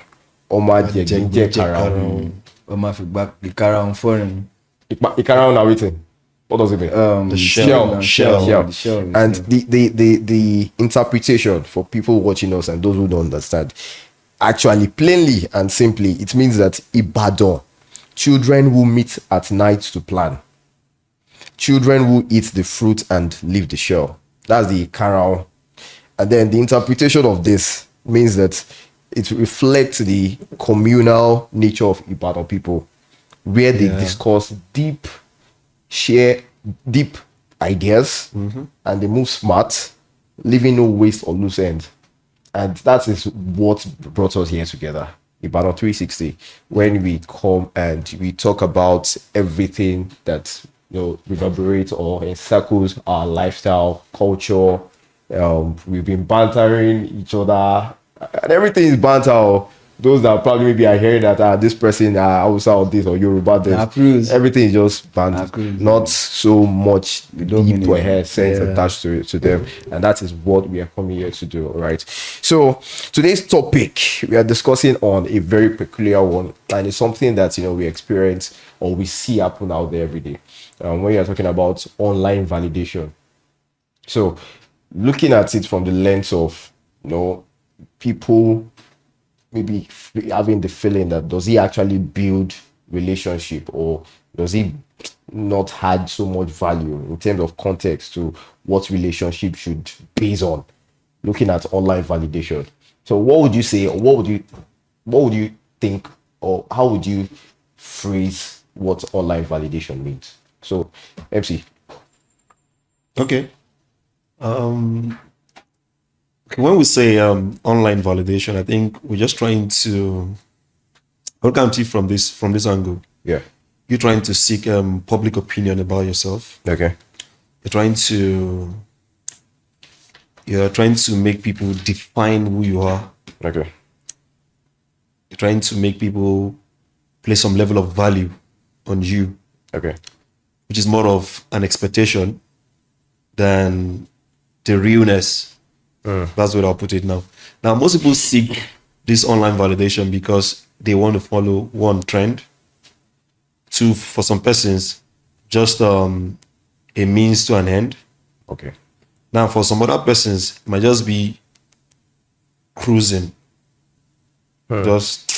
[SPEAKER 1] Oma Jegje Karao.
[SPEAKER 3] Oma Figba Karao foreign.
[SPEAKER 1] Ikarao now written. What does it mean?
[SPEAKER 2] The shell.
[SPEAKER 3] The shell.
[SPEAKER 1] And the interpretation for people watching us and those who don't understand, actually plainly and simply, it means that Ibadan, children who meet at night to plan. Children who eat the fruit and leave the shell. That's the Karao. And then the interpretation of this means that it reflects the communal nature of Ibadan people, where they discuss share deep ideas, and they move smart, leaving no waste or loose ends. And that is what brought us here together, Ibadan 360, when we come and we talk about everything that reverberates or encircles our lifestyle, culture. We've been bantering each other, and everything is banter. Those that probably maybe are hearing that this person Hausa or this or Yoruba this, everything is just banter, not so much deep or hair sense attached to them. And that is what we are coming here to do. All right. So today's topic, we are discussing on a very peculiar one, and it's something that we experience or we see happen out there every day. When we are talking about online validation. So looking at it from the lens of people maybe having the feeling that does he actually build relationship, or does he not add so much value in terms of context to what relationship should base on, looking at online validation. So what would you say, or what would you think, or how would you phrase what online validation means? So MC.
[SPEAKER 2] Okay. When we say online validation, I think we're just trying to look at it from this angle.
[SPEAKER 1] Yeah.
[SPEAKER 2] You're trying to seek public opinion about yourself.
[SPEAKER 1] Okay.
[SPEAKER 2] you're trying to make people define who you are.
[SPEAKER 1] Okay.
[SPEAKER 2] You're trying to make people place some level of value on you,
[SPEAKER 1] Okay.
[SPEAKER 2] which is more of an expectation than the realness. That's what I'll put it now. Now, most people seek this online validation because they want to follow one trend. Two, for some persons, just a means to an end.
[SPEAKER 1] Okay.
[SPEAKER 2] Now, for some other persons, it might just be cruising. Just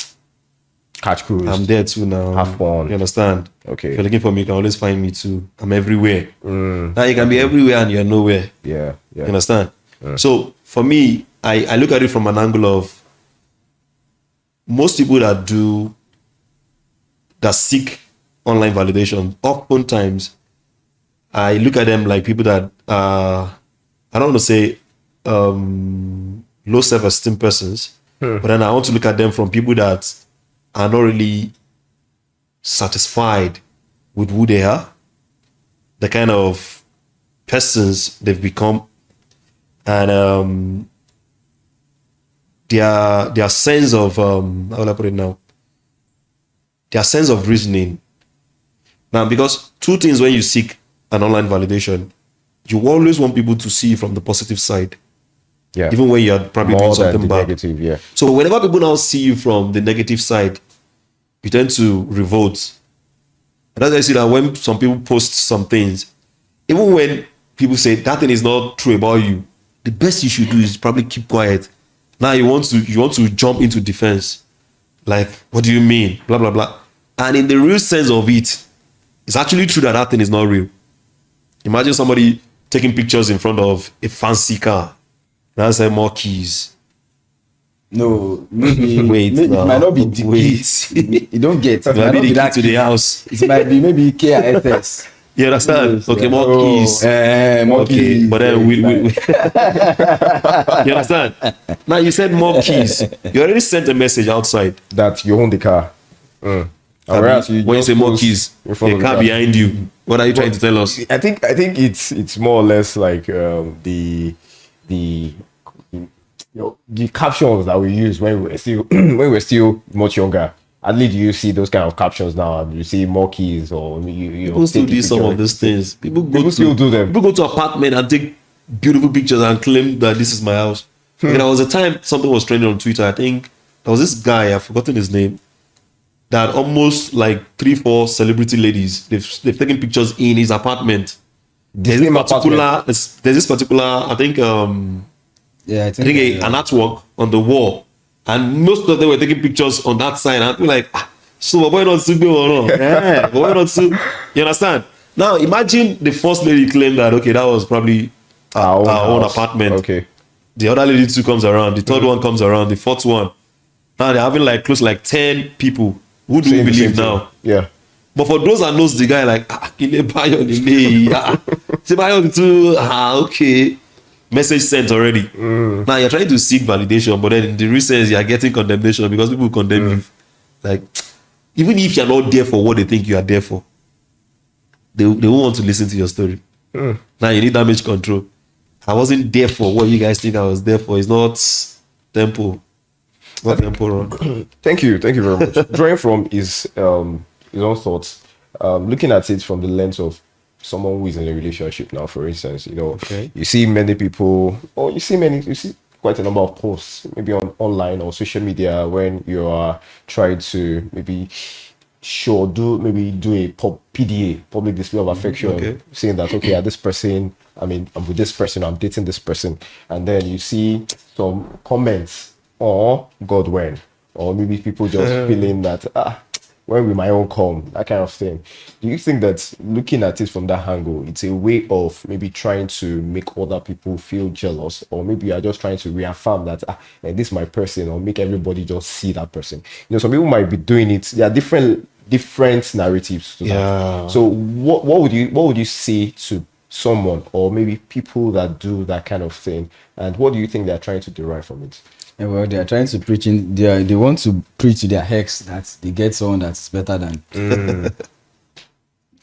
[SPEAKER 1] Catch cruise.
[SPEAKER 2] I'm there too now.
[SPEAKER 1] Have fun.
[SPEAKER 2] You understand?
[SPEAKER 1] Okay.
[SPEAKER 2] If you're looking for me, you can always find me too. I'm everywhere. Now you can be everywhere and you're nowhere.
[SPEAKER 1] Yeah.
[SPEAKER 2] You understand? So for me, I look at it from an angle of most people that seek online validation, oftentimes I look at them like people that I don't want to say low self-esteem persons, but then I want to look at them from people that are not really satisfied with who they are, the kind of persons they've become, and their sense of how will I put it now? Their sense of reasoning. Now, because two things when you seek an online validation, you always want people to see you from the positive side,
[SPEAKER 1] Yeah.
[SPEAKER 2] even when you're probably
[SPEAKER 1] More
[SPEAKER 2] doing
[SPEAKER 1] than
[SPEAKER 2] something
[SPEAKER 1] the
[SPEAKER 2] bad.
[SPEAKER 1] negative, yeah.
[SPEAKER 2] So whenever people now see you from the negative side, you tend to revolt. And that's why I see that when some people post some things, even when people say that thing is not true about you, the best you should do is probably keep quiet. Now you want to jump into defense. Like, what do you mean? Blah, blah, blah. And in the real sense of it, it's actually true that thing is not real. Imagine somebody taking pictures in front of a fancy car. Now say more keys.
[SPEAKER 3] No, maybe
[SPEAKER 2] Wait,
[SPEAKER 3] maybe
[SPEAKER 2] no.
[SPEAKER 3] it might not be the
[SPEAKER 2] Wait.
[SPEAKER 3] gate. You don't get. It might
[SPEAKER 2] Maybe
[SPEAKER 3] not be
[SPEAKER 2] the
[SPEAKER 3] that
[SPEAKER 2] key to the
[SPEAKER 3] key.
[SPEAKER 2] house.
[SPEAKER 3] It might be maybe KISS.
[SPEAKER 2] You understand?
[SPEAKER 3] Yes,
[SPEAKER 2] Okay,
[SPEAKER 3] yeah.
[SPEAKER 2] more
[SPEAKER 3] Oh,
[SPEAKER 2] keys.
[SPEAKER 3] more
[SPEAKER 2] Okay,
[SPEAKER 3] keys.
[SPEAKER 2] but then
[SPEAKER 3] Yeah,
[SPEAKER 2] we you understand? Now you said more keys. You already sent a message outside.
[SPEAKER 1] That you own the car. And whereas
[SPEAKER 2] When you
[SPEAKER 1] just
[SPEAKER 2] say more
[SPEAKER 1] post
[SPEAKER 2] keys,
[SPEAKER 1] in front
[SPEAKER 2] a
[SPEAKER 1] of the
[SPEAKER 2] car behind you. What are you trying to tell us?
[SPEAKER 1] I think it's more or less like the the captions that we use when we were still when we were still much younger. At least you see those kind of captions now, and you see more keys or you
[SPEAKER 2] People still
[SPEAKER 1] take a
[SPEAKER 2] do some
[SPEAKER 1] picture.
[SPEAKER 2] of these things.
[SPEAKER 1] People still do them.
[SPEAKER 2] People go to apartment and take beautiful pictures and claim that this is my house. Okay, there was a time something was trending on Twitter. I think there was this guy, I've forgotten his name, that almost like 3-4 celebrity ladies, they've taken pictures in his apartment. There's this particular, I think
[SPEAKER 3] Yeah, I
[SPEAKER 2] I
[SPEAKER 3] think.
[SPEAKER 2] think an artwork on the wall, and most of them were taking pictures on that side. And I feel like, so why not to go or not? Yeah, why not to? You understand? Now imagine the first lady claimed that okay, that was probably our own
[SPEAKER 1] house.
[SPEAKER 2] apartment.
[SPEAKER 1] Okay.
[SPEAKER 2] The other lady too comes around. The third one comes around. The fourth one. Now they're having like close to like 10 people. Who do we
[SPEAKER 1] Saying the
[SPEAKER 2] believe
[SPEAKER 1] same
[SPEAKER 2] now?
[SPEAKER 1] thing. Yeah.
[SPEAKER 2] But for those that knows the guy, like Kile Bayo Lile, say Bayo too. Okay. Message sent already. Now you're trying to seek validation, but then in the real sense you're getting condemnation because people condemn you. Like, even if you're not there for what they think you are there for, they won't want to listen to your story. Now you need damage control. I wasn't there for what you guys think I was there for. It's not tempo. It's not tempo run.
[SPEAKER 1] Thank you very much. Drawing from his own thoughts, looking at it from the lens of someone who is in a relationship now, for instance,
[SPEAKER 2] Okay.
[SPEAKER 1] you see many people, or you see quite a number of posts, maybe on online or social media, when you are trying to maybe do a PDA, public display of affection,
[SPEAKER 2] okay.
[SPEAKER 1] saying that okay, this person, I'm with this person, I'm dating this person, and then you see some comments, or God when, or maybe people just feeling that when will my own come, that kind of thing. Do you think that looking at it from that angle, it's a way of maybe trying to make other people feel jealous, or maybe you are just trying to reaffirm that like, this is my person, or make everybody just see that person? Some people might be doing it. There are different narratives to
[SPEAKER 2] Yeah.
[SPEAKER 1] that. So what would you say to someone, or maybe people that do that kind of thing, and what do you think they're trying to derive from it?
[SPEAKER 3] And well, they are trying to preach in. They want to preach to their ex that they get someone that's better than.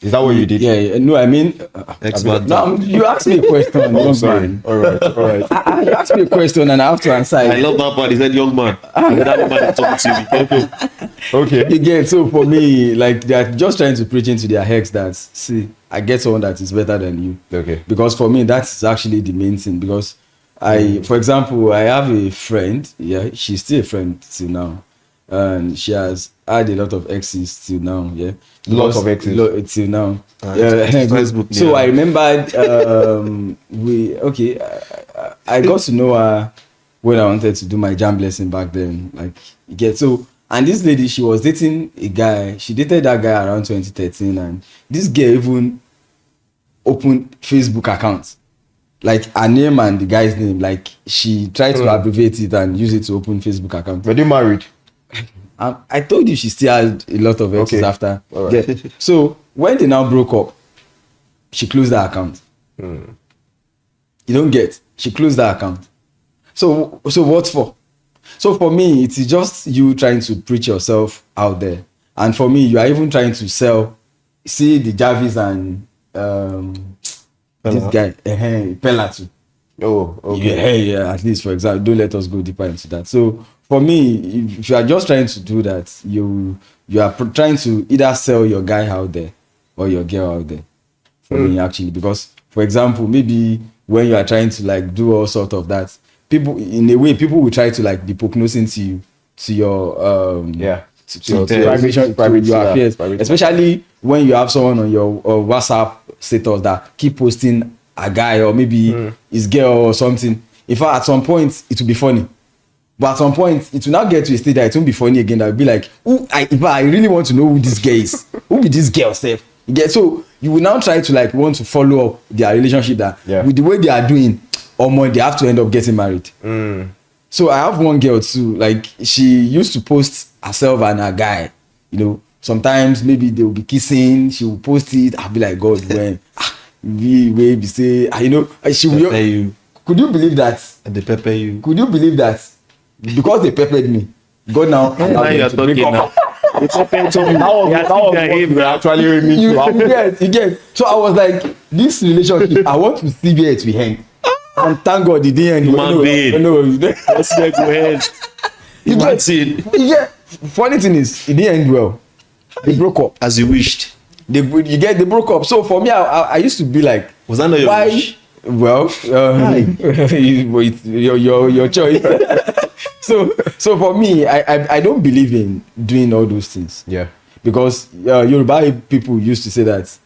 [SPEAKER 1] Is that what you did?
[SPEAKER 3] Yeah. No, I mean,
[SPEAKER 2] Expert.
[SPEAKER 3] no, you asked me a question.
[SPEAKER 1] Oh,
[SPEAKER 3] young
[SPEAKER 1] sorry.
[SPEAKER 3] man.
[SPEAKER 1] All right.
[SPEAKER 3] You asked me a question and I have to answer
[SPEAKER 2] I
[SPEAKER 3] it.
[SPEAKER 2] love that part. He said, young man. And then that young man is talking to you. Be careful.
[SPEAKER 1] Okay.
[SPEAKER 3] Again, so for me, like they're just trying to preach into their heads that see, I get someone that is better than you.
[SPEAKER 1] Okay.
[SPEAKER 3] Because for me, that's actually the main thing. Because for example, I have a friend. Yeah, she's still a friend till now, and she has had a lot of exes till now. Yeah,
[SPEAKER 1] Lots of exes?
[SPEAKER 3] till now.
[SPEAKER 2] It's Facebook,
[SPEAKER 3] So
[SPEAKER 2] yeah.
[SPEAKER 3] I remembered I got to know her when I wanted to do my jam lesson back then. Like you get so. And this lady, she was dating a guy. She dated that guy around 2013, and this girl even opened Facebook account, like her name and the guy's name. Like she tried to abbreviate it and use it to open Facebook account.
[SPEAKER 1] Were you married?
[SPEAKER 3] I told you she still had a lot of exes
[SPEAKER 1] Okay.
[SPEAKER 3] after.
[SPEAKER 1] All right.
[SPEAKER 3] Yeah. So when they now broke up, she closed that account. You don't get. She closed that account. So what for? So for me, it's just you trying to preach yourself out there, and for me, you are even trying to sell. See the Jarvis and this guy, Pella too.
[SPEAKER 1] Oh, okay.
[SPEAKER 3] Yeah. At least for example, don't let us go deeper into that. So for me, if you are just trying to do that, you are trying to either sell your guy out there or your girl out there. For me, actually, because for example, maybe when you are trying to like do all sort of that, people in a way people will try to like be prognosing to your to your affairs, especially when you have someone on your WhatsApp status that keep posting a guy or maybe his girl or something. In fact, at some point it will be funny, but at some point it will not get to a state that it won't be funny again. That will be like, I really want to know who this guy is. Who be this girl self? You get, so you will now try to like want to follow up their relationship that with the way they are doing, or more they have to end up getting married. So I have one girl too, like she used to post herself and her guy, you know, sometimes maybe they will be kissing, she will post it, I'll be like, God, when we be say, you know, she will.
[SPEAKER 2] You.
[SPEAKER 3] Could you believe that?
[SPEAKER 2] And they pepper you.
[SPEAKER 3] Could you believe that? Because they peppered me, God now.
[SPEAKER 2] Now you're talking now. They peppered you.
[SPEAKER 1] That was actually me
[SPEAKER 3] you get. So I was like, this relationship, I want to see where it will end. And thank God it didn't end.
[SPEAKER 2] Human being. Let's go ahead.
[SPEAKER 3] Yeah. Funny thing is, it didn't end well. They broke up.
[SPEAKER 2] As you wished.
[SPEAKER 3] They broke up. So for me, I used to be like,
[SPEAKER 2] Was that not your wish?
[SPEAKER 3] Well, your choice. so for me, I don't believe in doing all those things.
[SPEAKER 1] Yeah.
[SPEAKER 3] Because Yoruba people used to say that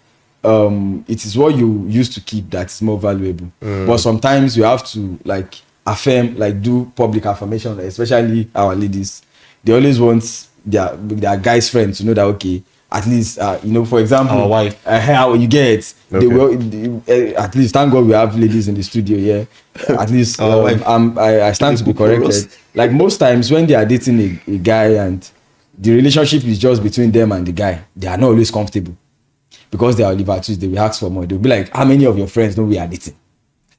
[SPEAKER 3] it is what you used to keep that is more valuable. But sometimes you have to like affirm, like do public affirmation, especially our ladies. They always want their guys' friends to know that, okay, at least you know, for example,
[SPEAKER 2] our wife,
[SPEAKER 3] how you get
[SPEAKER 1] Okay.
[SPEAKER 3] they will, at least thank God we have ladies in the studio. Yeah, at least
[SPEAKER 2] Our wife.
[SPEAKER 3] I stand to be corrected. Like most times when they are dating a guy and the relationship is just between them and the guy, they are not always comfortable. Because they are Oliver Twist, they will ask for more. They'll be like, how many of your friends know we are dating?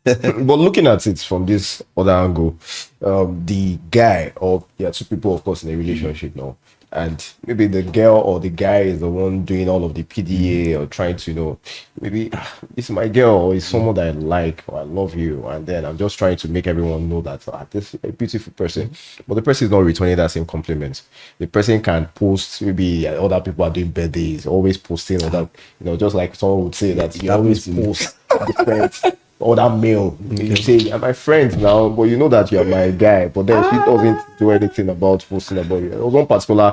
[SPEAKER 1] But looking at it from this other angle, the guy or two people, of course, in a relationship now, and maybe the girl or the guy is the one doing all of the PDA or trying to, you know, maybe it's my girl or it's someone that I like or I love you, and then I'm just trying to make everyone know that this is a beautiful person, but the person is not returning that same compliment. The person can post, maybe other people are doing birthdays, always posting or that, you know, just like someone would say that you always post different or that male. You say, you're my friend now, but you know that you're my guy. But then she doesn't do anything about posting about you. There was one particular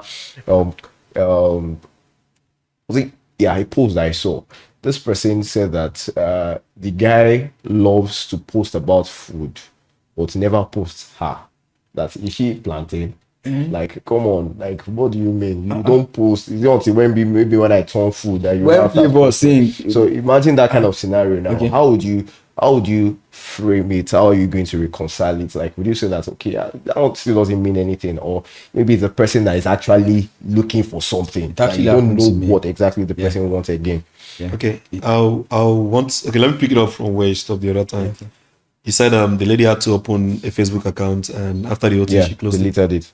[SPEAKER 1] a post that I saw. This person said that the guy loves to post about food, but never posts her. That is she plantain? Like, come on, like, what do you mean? You don't post. It's not until maybe when I turn food that you
[SPEAKER 3] When
[SPEAKER 1] have
[SPEAKER 3] people are saying,
[SPEAKER 1] so imagine that kind of scenario now.
[SPEAKER 3] Okay.
[SPEAKER 1] How would you frame it? How are you going to reconcile it? Like, would you say that, okay, that still doesn't mean anything? Or maybe it's a person that is actually looking for something.
[SPEAKER 3] It actually
[SPEAKER 1] you don't
[SPEAKER 3] happens
[SPEAKER 1] know
[SPEAKER 3] to me.
[SPEAKER 1] what exactly the person wants again.
[SPEAKER 3] yeah.
[SPEAKER 2] Okay, let me pick it up from where you stopped the other time.
[SPEAKER 3] Okay.
[SPEAKER 2] You said the lady had to open a Facebook account, and after the OT, she closed it.
[SPEAKER 1] Deleted it.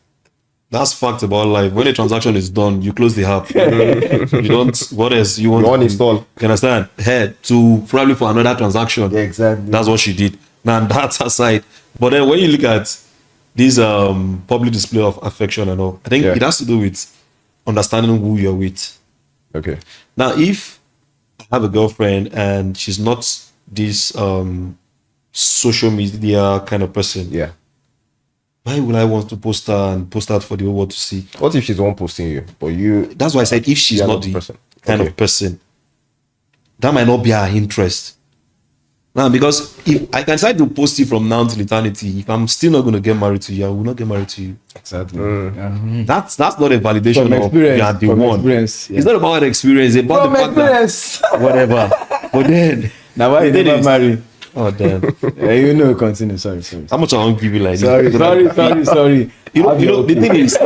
[SPEAKER 2] That's fact about life. When a transaction is done, you close the app. You don't. What else you want?
[SPEAKER 1] You uninstall.
[SPEAKER 2] You understand? Head to probably for another transaction.
[SPEAKER 3] Yeah, exactly.
[SPEAKER 2] That's what she did. Now that's aside. But then when you look at this public display of affection and all, I think
[SPEAKER 1] Yeah.
[SPEAKER 2] it has to do with understanding who you're with.
[SPEAKER 1] Okay.
[SPEAKER 2] Now, if I have a girlfriend and she's not this social media kind of person,
[SPEAKER 1] Yeah.
[SPEAKER 2] why would I want to post her and post out for the whole world to see?
[SPEAKER 1] What if she's the one posting you, but you?
[SPEAKER 2] That's why I said if she's
[SPEAKER 1] Yeah,
[SPEAKER 2] not
[SPEAKER 1] not
[SPEAKER 2] the
[SPEAKER 1] person.
[SPEAKER 2] kind
[SPEAKER 1] Okay.
[SPEAKER 2] of person, that might not be her interest. Now, because if I can decide to post you from now till eternity, if I'm still not going to get married to you, I will not get married to you.
[SPEAKER 3] Exactly.
[SPEAKER 2] That's not a validation
[SPEAKER 3] From
[SPEAKER 2] of
[SPEAKER 3] experience,
[SPEAKER 2] you are the
[SPEAKER 3] from
[SPEAKER 2] one.
[SPEAKER 3] experience, yeah.
[SPEAKER 2] It's not about the experience, it's about
[SPEAKER 3] From
[SPEAKER 2] the fact that
[SPEAKER 3] experience.
[SPEAKER 2] whatever. But then,
[SPEAKER 3] Now why you
[SPEAKER 2] the thing
[SPEAKER 3] never
[SPEAKER 2] is-
[SPEAKER 3] marry?
[SPEAKER 2] Oh damn!
[SPEAKER 3] You know, continue. Sorry.
[SPEAKER 2] How much I won't give you like
[SPEAKER 3] Sorry.
[SPEAKER 2] this?
[SPEAKER 3] Sorry.
[SPEAKER 2] You know, the thing is,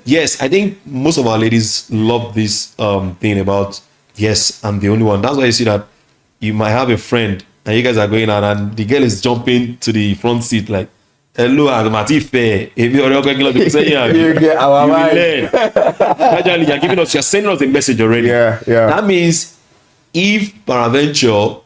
[SPEAKER 2] yes, I think most of our ladies love this thing about yes, I'm the only one. That's why you see that you might have a friend and you guys are going out and the girl is jumping to the front seat like, hello, I'm Matife. If you're
[SPEAKER 3] You get our mind.
[SPEAKER 2] Gradually, you're giving us, you're sending us a message already.
[SPEAKER 1] Yeah.
[SPEAKER 2] That means if peradventure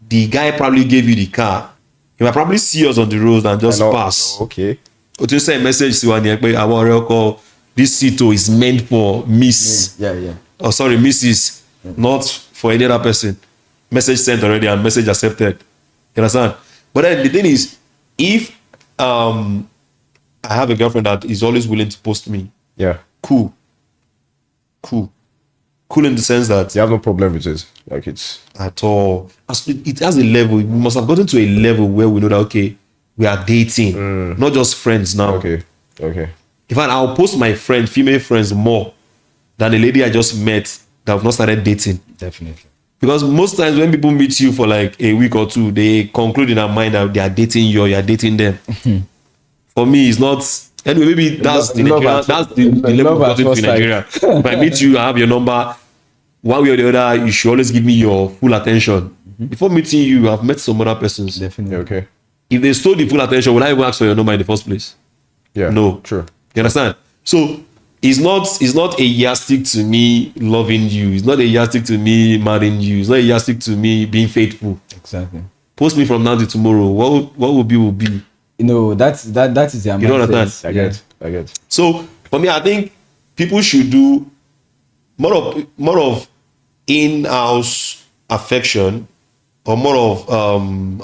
[SPEAKER 2] the guy probably gave you the car, he might probably see us on the road and just
[SPEAKER 1] I know.
[SPEAKER 2] pass.
[SPEAKER 1] Okay.
[SPEAKER 2] Or to send a message to one I want call this seat is meant for Miss.
[SPEAKER 3] Yeah.
[SPEAKER 2] Oh, sorry, Mrs. Not for any other person. Message sent already and message accepted. You understand? But then the thing is, if I have a girlfriend that is always willing to post me,
[SPEAKER 1] Yeah.
[SPEAKER 2] cool in the sense that
[SPEAKER 1] You have no problem with it. Like it's.
[SPEAKER 2] at all. It has a level. We must have gotten to a level where we know that okay, we are dating, not just friends now.
[SPEAKER 1] Okay.
[SPEAKER 2] In fact, I'll post my female friends more than the lady I just met that have not started dating.
[SPEAKER 3] Definitely.
[SPEAKER 2] Because most times when people meet you for like a week or two, they conclude in their mind that they are dating you or you are dating them. For me, it's not. Anyway, maybe that's the
[SPEAKER 3] Love
[SPEAKER 2] Nigerian,
[SPEAKER 3] at-
[SPEAKER 2] that's the level
[SPEAKER 3] love
[SPEAKER 2] we got
[SPEAKER 3] at
[SPEAKER 2] into in
[SPEAKER 3] first sight.
[SPEAKER 2] Nigeria. If I meet you, I have your number. One way or the other, you should always give me your full attention. Before meeting you, I've met some other persons.
[SPEAKER 3] Definitely.
[SPEAKER 1] Okay.
[SPEAKER 2] If they stole the full attention, would I even ask for your number in the first place?
[SPEAKER 1] Yeah.
[SPEAKER 2] No.
[SPEAKER 1] True.
[SPEAKER 2] You understand? So it's not a yardstick to me loving you. It's not a yardstick to me marrying you. It's not a yardstick to me being faithful.
[SPEAKER 3] Exactly.
[SPEAKER 2] Post me from now to tomorrow. What will be.
[SPEAKER 3] You know, that is their
[SPEAKER 2] You don't
[SPEAKER 3] mindset.
[SPEAKER 2] understand?
[SPEAKER 1] I get.
[SPEAKER 2] So for me, I think people should do more of in-house affection or more of how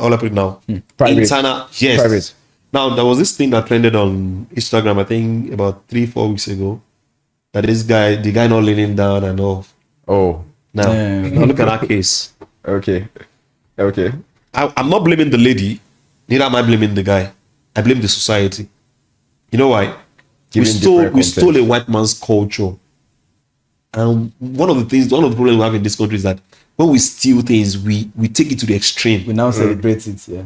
[SPEAKER 2] will I put it now?
[SPEAKER 1] Private.
[SPEAKER 2] Internal. Yes.
[SPEAKER 1] Private.
[SPEAKER 2] Now there was this thing that trended on Instagram, I think about 3-4 weeks ago. That the guy not leaning down and all.
[SPEAKER 1] Oh.
[SPEAKER 2] Now,
[SPEAKER 3] Yeah.
[SPEAKER 2] now look at that case.
[SPEAKER 1] Okay.
[SPEAKER 2] I'm not blaming the lady, neither am I blaming the guy. I blame the society. You know why? We
[SPEAKER 1] Giving different
[SPEAKER 2] stole
[SPEAKER 1] content.
[SPEAKER 2] a white man's culture. And one of the problems we have in this country is that when we steal things, we take it to the extreme.
[SPEAKER 3] We now celebrate it. Yeah.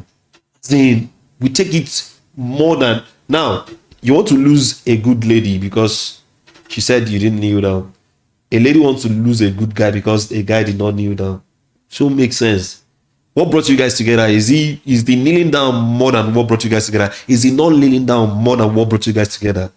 [SPEAKER 2] Saying we take it more than now. You want to lose a good lady because she said you didn't kneel down. A lady wants to lose a good guy because a guy did not kneel down. So it makes sense. What brought you guys together? Is the kneeling down more than what brought you guys together? Is he not kneeling down more than what brought you guys together?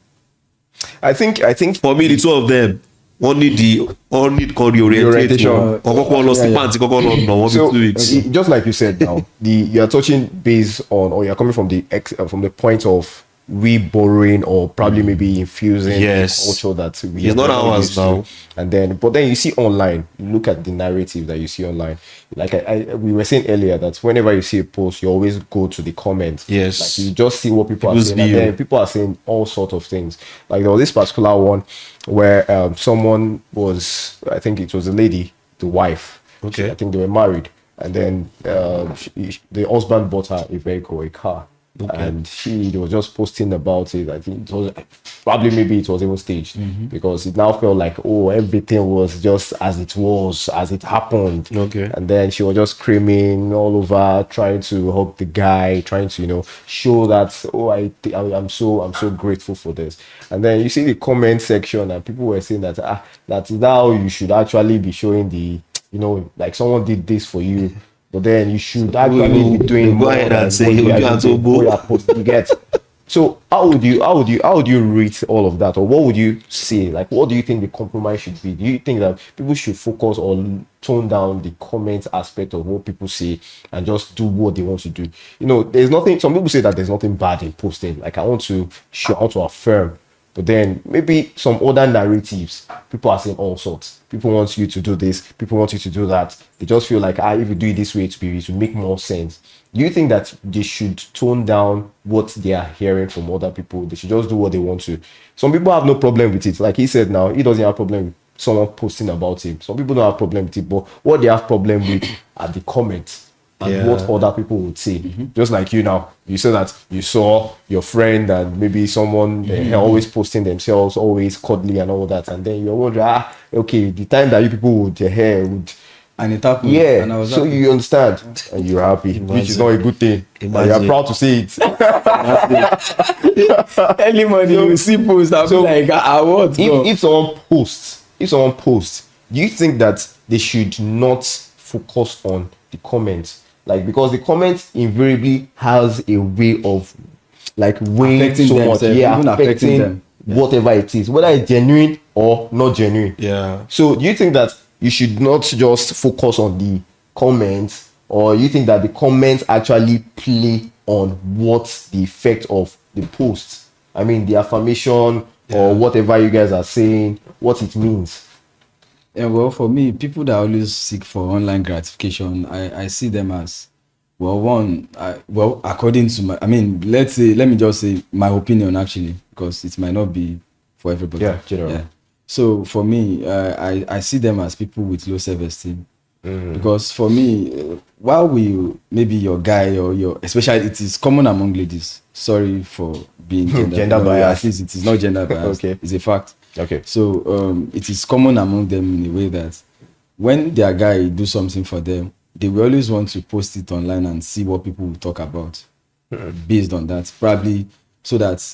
[SPEAKER 1] I think
[SPEAKER 2] For me, the two of them, one need the
[SPEAKER 1] orientation. So
[SPEAKER 2] 2 weeks.
[SPEAKER 1] just like you said now, you are touching base on, or you're coming from the point of we borrowing or probably maybe infusing
[SPEAKER 2] Yes.
[SPEAKER 1] the culture that we
[SPEAKER 2] It's not ours
[SPEAKER 1] used to.
[SPEAKER 2] now.
[SPEAKER 1] And then you see online, you look at the narrative that you see online. Like we were saying earlier that whenever you see a post, you always go to the comments.
[SPEAKER 2] Yes.
[SPEAKER 1] Like you just see what people are
[SPEAKER 2] People's
[SPEAKER 1] saying, and
[SPEAKER 2] view.
[SPEAKER 1] then people are saying all sorts of things. Like there was this particular one where someone was, I think it was a lady, the wife.
[SPEAKER 2] Okay.
[SPEAKER 1] I think they were married, and then the husband bought her a vehicle, a car. And they was just posting about it. I think it was probably maybe it was even staged because it now felt like everything was just as it happened.
[SPEAKER 2] Okay.
[SPEAKER 1] And then she was just screaming all over, trying to hug the guy, trying to show that I'm so grateful for this. And then you see the comment section and people were saying that that is how you should actually be showing the like someone did this for you. But then you should actually be doing
[SPEAKER 2] go
[SPEAKER 1] more
[SPEAKER 2] ahead
[SPEAKER 1] than
[SPEAKER 2] and say,
[SPEAKER 1] what you
[SPEAKER 2] "You
[SPEAKER 1] are
[SPEAKER 2] are
[SPEAKER 1] doing,
[SPEAKER 2] so
[SPEAKER 1] what you are supposed to get." So how would you rate all of that, or what would you say? Like, what do you think the compromise should be? Do you think that people should focus on tone down the comment aspect of what people say and just do what they want to do? You know, there's nothing. Some people say that there's nothing bad in posting. Like, I want to show, I want to affirm. But then maybe some other narratives, people are saying all sorts. People want you to do this. People want you to do that. They just feel like, if you do it this way, it will make more sense. Do you think that they should tone down what they are hearing from other people? They should just do what they want to. Some people have no problem with it. Like he said now, he doesn't have problem with someone posting about him. Some people don't have problem with it, but what they have problem with are the comments and what other people would say. Just like you now, you said that you saw your friend and maybe someone always posting themselves, always cuddly and all that, and then you're wondering, okay, the time that you people would would,
[SPEAKER 3] and it happened.
[SPEAKER 1] yeah,
[SPEAKER 3] and I was
[SPEAKER 1] so
[SPEAKER 3] happy.
[SPEAKER 1] you understand, and you're happy, which is not a good thing. And you're
[SPEAKER 2] Imagine.
[SPEAKER 1] proud to say it.
[SPEAKER 3] Early morning, you see posts. I'll be like, what? bro?
[SPEAKER 1] If someone posts, do you think that they should not focus on the comments? Like, because the comments invariably has a way of like weighing
[SPEAKER 3] Affecting
[SPEAKER 1] so much,
[SPEAKER 3] themselves, even affecting them.
[SPEAKER 1] whatever it is, whether it's genuine or not genuine.
[SPEAKER 2] Yeah.
[SPEAKER 1] So do you think that you should not just focus on the comments, or you think that the comments actually play on what the effect of the post? I mean, the affirmation or whatever you guys are saying, what it means.
[SPEAKER 3] Yeah, well, for me, people that always seek for online gratification, I see them as, well, according to my, I mean, let me just say my opinion actually, because it might not be for everybody.
[SPEAKER 1] Yeah, general.
[SPEAKER 3] Yeah. So for me, I see them as people with low self-esteem. Because for me, while maybe your guy or especially it is common among ladies. Sorry for being
[SPEAKER 1] Gender bias.
[SPEAKER 3] At least it is not gender bias.
[SPEAKER 1] Okay.
[SPEAKER 3] It's a fact.
[SPEAKER 1] Okay.
[SPEAKER 3] So it is common among them in a way that when their guy do something for them, they will always want to post it online and see what people will talk about based on that. Probably so that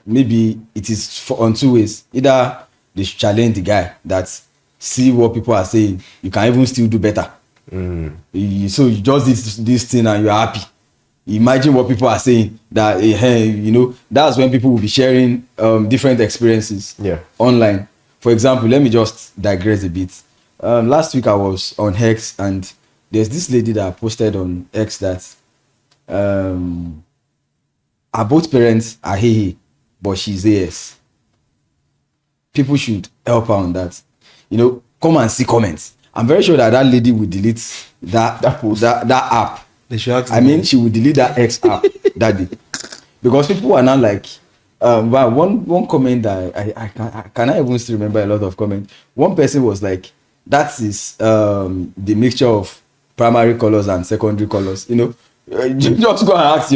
[SPEAKER 3] maybe it is on two ways. Either they should challenge the guy that see what people are saying, you can even still do better. So you just this thing and you're happy. Imagine what people are saying, that hey, that's when people will be sharing different experiences online. For example, let me just digress a bit. Last week I was on X, and there's this lady that posted on X that her both parents are hey, but she's AS. People should help her on that. Come and see comments. I'm very sure that lady will delete that app.
[SPEAKER 2] They should ask
[SPEAKER 3] I mean, she will delete that X app that day, because people are now like, one comment that I cannot even still remember a lot of comments. One person was like, that is the mixture of primary colors and secondary colors. You just go and ask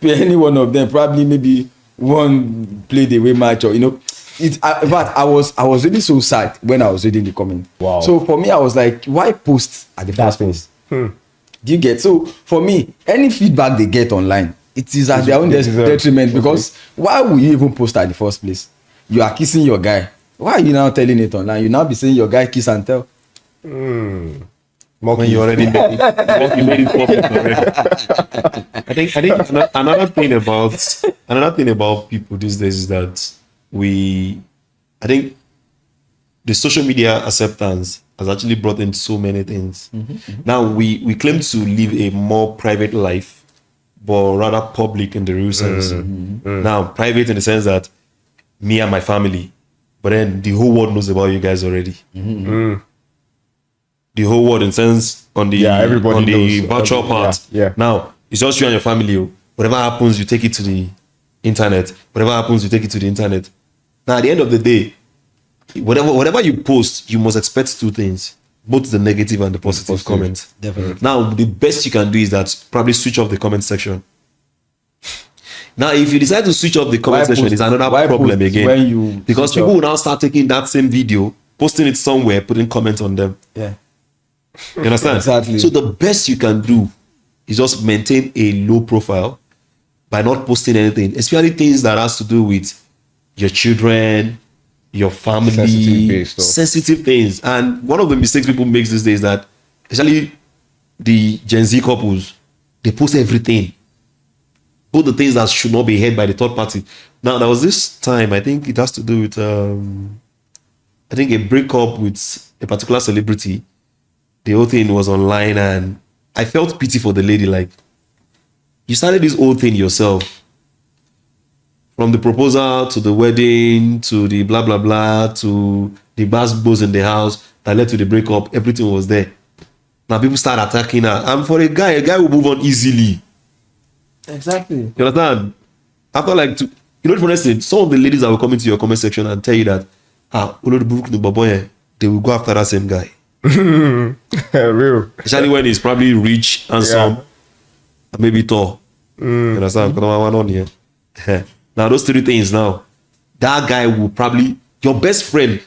[SPEAKER 3] any one of them. Probably maybe one played away match, or in fact, I was really so sad when I was reading the comment.
[SPEAKER 1] Wow.
[SPEAKER 3] So for me, I was like, why post at the first place? Do you get? So for me, any feedback they get online, it is at their own detriment, because why would you even post at the first place? You are kissing your guy. Why are you now telling it online? You now be saying your guy kiss and tell.
[SPEAKER 2] When you already made it public already. I think another thing about people these days is that I think the social media acceptance has actually brought in so many things. Now we claim to live a more private life, but rather public in the real sense. Now, private in the sense that me and my family, but then the whole world knows about you guys already. The whole world, in sense, on the virtual part. Now, it's just you and your family. Whatever happens, you take it to the internet. Whatever happens, you take it to the internet. Now, at the end of the day, whatever you post, you must expect two things, both the negative and the positive comments.
[SPEAKER 3] Definitely.
[SPEAKER 2] Now, the best you can do is that probably switch off the comment section. Now, if you decide to switch off the comment section, it's another problem again. Because people will now start taking that same video, posting it somewhere, putting comments on them.
[SPEAKER 3] Yeah.
[SPEAKER 2] You understand?
[SPEAKER 3] Exactly.
[SPEAKER 2] So the best you can do is just maintain a low profile by not posting anything, especially things that has to do with your children, your family, sensitive things. And one of the mistakes people make these days is that, especially the Gen Z couples, they post everything. put the things that should not be heard by the third party. Now, there was this time, I think it has to do with, I think a breakup with a particular celebrity. The whole thing was online, and I felt pity for the lady. Like, you started this whole thing yourself. From the proposal to the wedding to the blah, blah, blah, to the basketballs in the house that led to the breakup, everything was there. Now people start attacking her. And for a guy will move on easily.
[SPEAKER 3] Exactly.
[SPEAKER 2] You understand? After like, for instance, some of the ladies that will come into your comment section and tell you that, they will go after that same guy.
[SPEAKER 1] Real.
[SPEAKER 2] Especially when he's probably rich, handsome, and maybe tall. You understand? Because I'm on here. Now, those three things now, that guy will probably, your best friend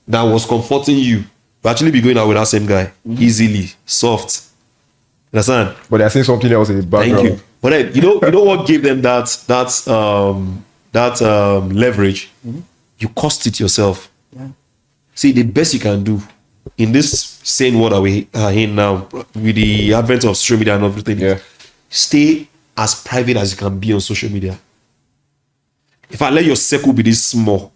[SPEAKER 2] that was comforting you, will actually be going out with that same guy. Easily, soft. You understand?
[SPEAKER 1] But they're saying something else in the background.
[SPEAKER 2] Thank you. But then, you know what gave them that leverage? You cost it yourself.
[SPEAKER 3] Yeah.
[SPEAKER 2] See, the best you can do in this sane world that we are in now, with the advent of social media and everything, stay as private as you can be on social media. If I let your circle be this small,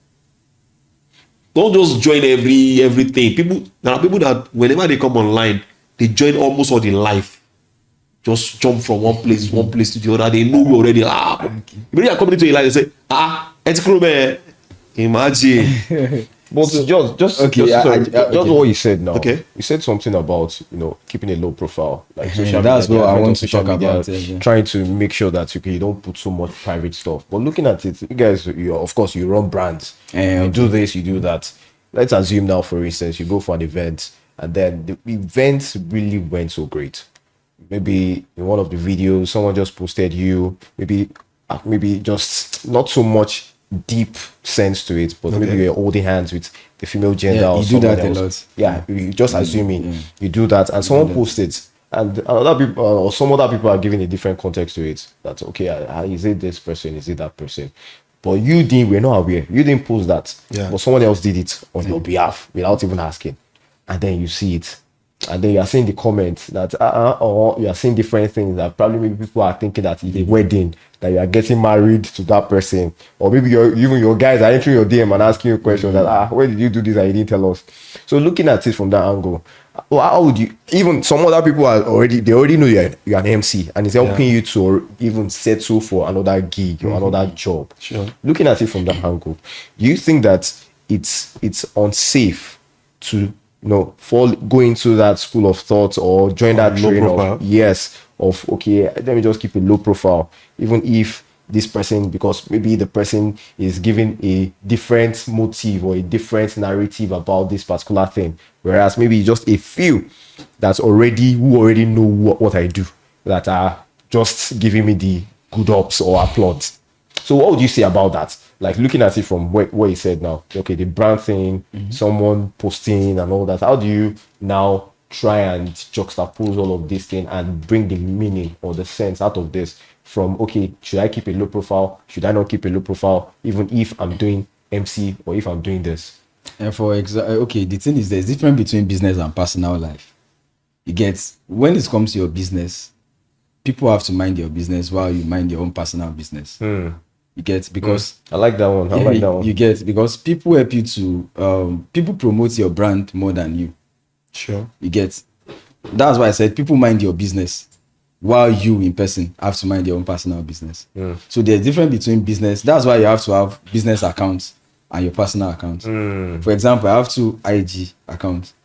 [SPEAKER 2] don't just join everything. There are people that whenever they come online, they join almost all the life. Just jump from one place to the other. They know you already. When you are coming into your life, they say, imagine.
[SPEAKER 1] But just what you said now.
[SPEAKER 2] Okay.
[SPEAKER 1] You said something about keeping a low profile, like social
[SPEAKER 3] That's
[SPEAKER 1] media,
[SPEAKER 3] what I
[SPEAKER 1] advent
[SPEAKER 3] want
[SPEAKER 1] of
[SPEAKER 3] to
[SPEAKER 1] social
[SPEAKER 3] talk
[SPEAKER 1] media,
[SPEAKER 3] about. Yeah.
[SPEAKER 1] Trying to make sure that you don't put so much private stuff. But looking at it, you guys, of course you run brands. You do this, you do that. Let's assume now, for instance, you go for an event, and then the event really went so great. Maybe in one of the videos, someone just posted you. Maybe just not so much deep sense to it, but maybe you're holding hands with the female gender or
[SPEAKER 3] you do
[SPEAKER 1] someone
[SPEAKER 3] that
[SPEAKER 1] else.
[SPEAKER 3] a lot.
[SPEAKER 1] Yeah, you just assuming you do that, and someone posts it, and other people or some other people are giving a different context to it. That's okay. Is it this person? Is it that person? But we're not aware. You didn't post that, but someone else did it on your behalf without even asking, and then you see it. And then you are seeing the comments that or you are seeing different things that probably maybe people are thinking that it's a wedding, that you are getting married to that person, or maybe even your guys are entering your DM and asking you questions that where did you do this and you didn't tell us. So looking at it from that angle, how would you, even some other people they already know you're an MC, and it's helping you to even settle for another gig or another job.
[SPEAKER 2] Sure.
[SPEAKER 1] Looking at it from that angle, do you think that it's unsafe to go into that school of thought or join that train of okay, let me just keep a low profile, even if this person, because maybe the person is giving a different motive or a different narrative about this particular thing, whereas maybe just a few who already know what I do, that are just giving me the good ups or applause. So what would you say about that? Like looking at it from what you said now, okay, the brand thing, someone posting and all that. How do you now try and juxtapose all of this thing and bring the meaning or the sense out of this from, okay, should I keep a low profile? Should I not keep a low profile? Even if I'm doing MC or if I'm doing this?
[SPEAKER 3] And the thing is, there's difference between business and personal life. You get, when it comes to your business, people have to mind your business while you mind your own personal business. You get, because
[SPEAKER 1] I like that one.
[SPEAKER 3] You get, because people help you to people promote your brand more than you.
[SPEAKER 2] Sure.
[SPEAKER 3] You get, that's why I said people mind your business while you in person have to mind your own personal business. So there's difference between business. That's why you have to have business accounts and your personal accounts. For example, I have 2 IG accounts.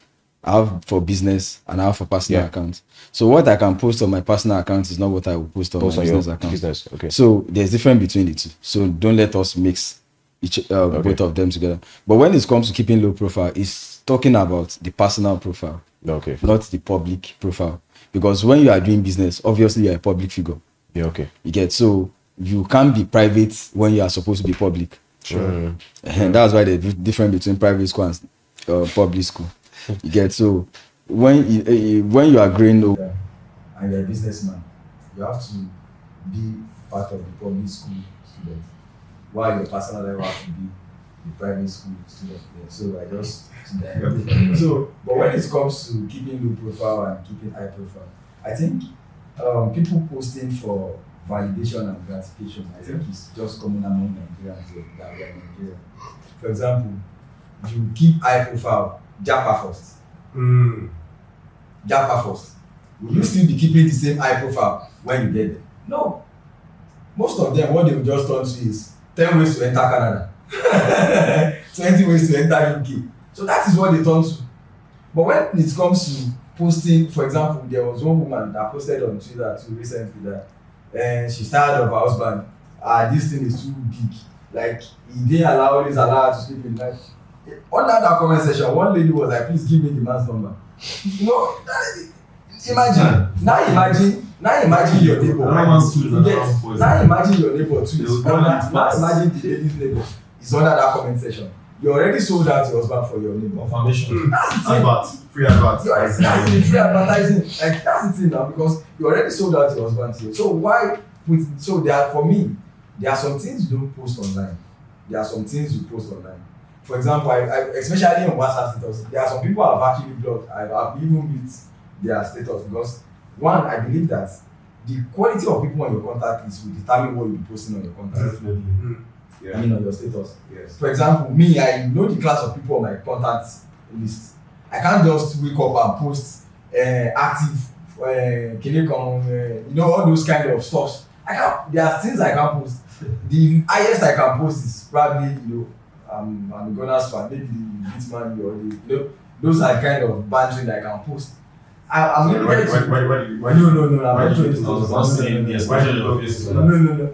[SPEAKER 3] I have for business and I have for personal accounts. So what I can post on my personal account is not what I will post on my business account.
[SPEAKER 1] Okay.
[SPEAKER 3] So there's difference between the two. So don't let us mix both of them together. But when it comes to keeping low profile, it's talking about the personal profile, not the public profile. Because when you are doing business, obviously you're a public figure.
[SPEAKER 1] Yeah, okay.
[SPEAKER 3] You get, so you can't be private when you are supposed to be public.
[SPEAKER 2] Sure.
[SPEAKER 3] And that's why the difference between private school and public school. You get, so when you are growing older and you're a businessman, you have to be part of the public school student, while your personal life has to be the private school student. So I just so, but when it comes to keeping low profile and keeping high profile, I think people posting for
[SPEAKER 4] validation and gratification. I think it's just common among Nigerians that we are in Nigeria. For example, you keep high profile, Japa first. Japa first. Will you still be keeping the same high profile when you get there? No. Most of them, what they will just turn to is 10 ways to enter Canada, 20 ways to enter UK. So that is what they turn to. But when it comes to posting, for example, there was one woman that posted on Twitter too recently that she's tired of her husband. This thing is too big. Like, he didn't always allow her to sleep in the night. Under that comment section, one lady was like, please give me the man's number. You know, now imagine your neighbor. Now imagine your neighbor too. Now imagine the lady's neighbor is under that comment section. You already sold out your husband for your neighbor.
[SPEAKER 5] Confirmation.
[SPEAKER 4] Free advert. Free advertising. Like, that's the thing now, because you already sold out your husband here. So why put? So for me, there are some things you don't post online. There are some things you post online. For example, I especially on WhatsApp status, there are some people I've actually blocked. I've even mute their status because one, I believe that the quality of people on your contact list will determine what you'll be posting on your contact.
[SPEAKER 5] Definitely.
[SPEAKER 4] I mean, on your status.
[SPEAKER 5] Yes.
[SPEAKER 4] For example, me, I know the class of people on my contact list. I can't just wake up and post active, you know, all those kind of stuff. There are things I can't post. The highest I can post is probably, you know, I'm a Gunners fan, maybe the Hitman or the, you know, those are kind of bantering I can post. I'm
[SPEAKER 5] Why
[SPEAKER 4] no, I'm not doing this. No.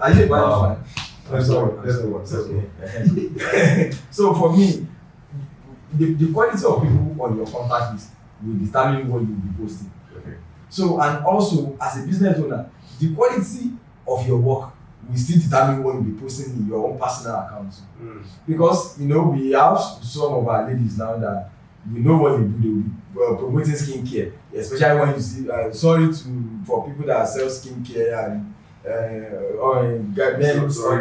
[SPEAKER 4] Are you a Bayern fan?
[SPEAKER 5] I'm sorry. That's the one.
[SPEAKER 4] Okay. So for me, the quality of people on your contact list will determine what you will be posting.
[SPEAKER 5] Okay.
[SPEAKER 4] So, and also as a business owner, the quality of your work will still determine what you'll be posting in your own personal account. Because, you know, we have some of our ladies now that we know what they do. They will be promoting skincare, especially when you see. For people that sell skincare and men sorry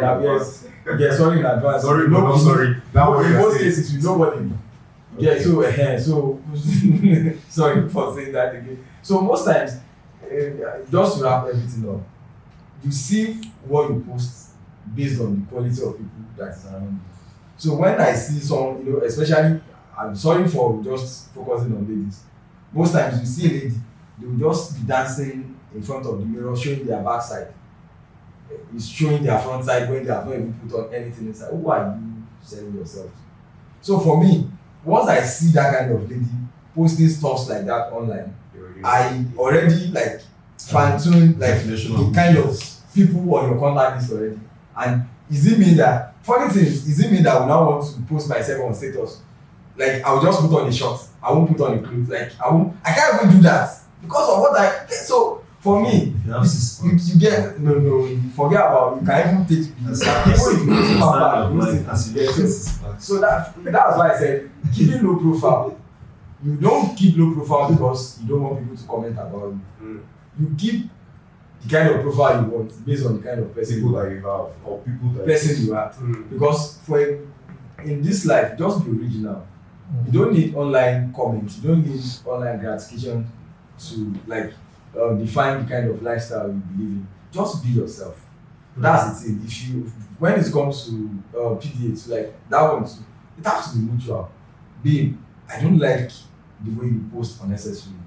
[SPEAKER 4] in advance.
[SPEAKER 5] Sorry.
[SPEAKER 4] In most
[SPEAKER 5] saying.
[SPEAKER 4] cases, we know what they do. Yeah, so sorry for saying that again. So most times, just to wrap everything up, you see what you post based on the quality of people that is around you. So when I see some, you know, especially, I'm sorry for just focusing on ladies. Most times you see a lady, they will just be dancing in front of the mirror, showing their backside. It's showing their front side when they have not even put on anything inside. Who are you selling yourself to? So for me, once I see that kind of lady posting stuff like that online, I already like fine-tune like the kind of people on your contact list already. And is it mean that, funny thing is it mean that I will now want to post myself on status? Like, I will just put on a short, I won't put on a clothes. Like, I can't even do that because of what I get. So for me, you get forget about, you can even take so that's why I said keeping low profile. You don't keep low profile because you don't want people to comment about you. You keep the kind of profile you want based on the kind of person you are. Because in this life, just be original. You don't need online comments. You don't need online gratification to like define the kind of lifestyle you believe in. Just be yourself. That's the thing. When it comes to PDA, like that one too, it has to be mutual. Babe, I don't like the way you post unnecessarily.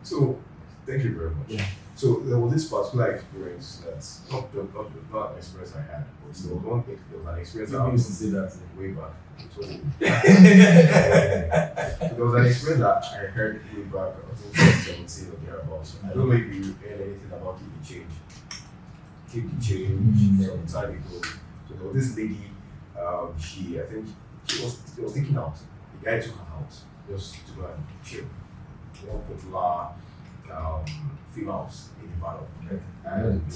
[SPEAKER 5] So, thank you very much.
[SPEAKER 4] Yeah.
[SPEAKER 5] So there was this particular experience that's not an experience I had, but there was an experience
[SPEAKER 4] You used to say that
[SPEAKER 5] way back. So there was an experience that I heard way back, I think 2017 or thereabouts. I don't know if you heard anything about Keep the Change. Keep the Change some time ago. So there was this lady, she was taking out. The guy took her out just to go and chill. One popular females in the battle. And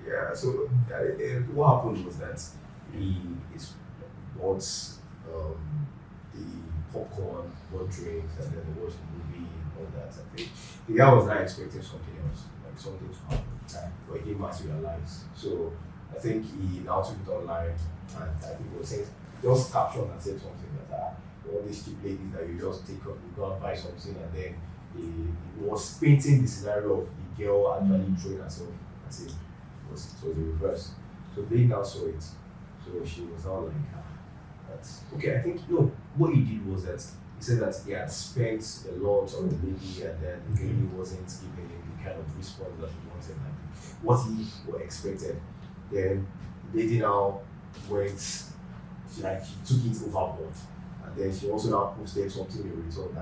[SPEAKER 5] yeah, so what happened was that he bought the popcorn, bought drinks, and then they watched the movie and all that. I think the guy was not expecting something else, like something to happen, but he didn't materialize. So I think he now took it online, and I think he was saying, just caption and said something that all these cheap ladies that you just take up, you go and buy something, and then he was painting the scenario of the girl actually throwing herself. That's it. it was the reverse. So they now saw it. So she was now like, that's okay. I think no. What he did was that he said that he had spent a lot on the lady, and then the lady wasn't giving him the kind of response that he wanted, like what he expected. Then the lady now went, she took it overboard, and then she also now posted something in return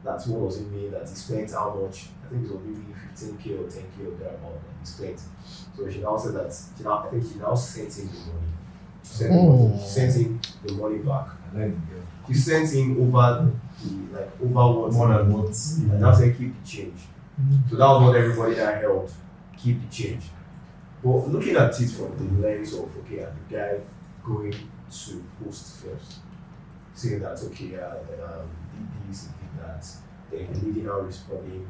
[SPEAKER 5] that's what does it mean that he spent how much? I think it was maybe 15K or 10K or thereabout that he spent. So she now said that she now sent him the money. She sent him the money back.
[SPEAKER 4] I like the girl.
[SPEAKER 5] She sent him over what
[SPEAKER 4] More than what?
[SPEAKER 5] and now said keep the change. So that was what everybody that held, keep the change. But looking at it from the lens of the guy going to post first, saying that did this, he did that, then the lady now responding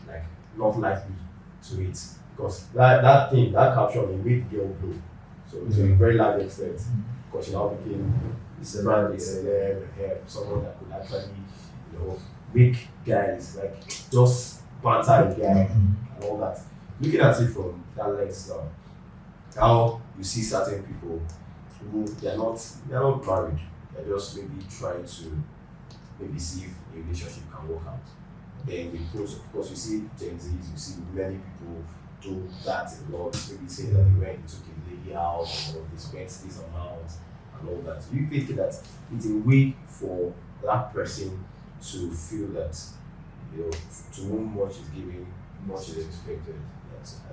[SPEAKER 5] like not likely to it, because that caption it made the girl blow. So to a very large extent, because she now became a celeb, someone that could actually, make guys like just banter a guy and all that. Looking at it from that lens now, how you see certain people who they're not married, they're just maybe trying to maybe see if a relationship can work out. Then we post, of course, you see Gen Zs, you see many people do that a lot, maybe say that they went and took a lady out or they spent this amount and all that. So you think that it's a way for that person to feel that, to whom much is given, much is expected.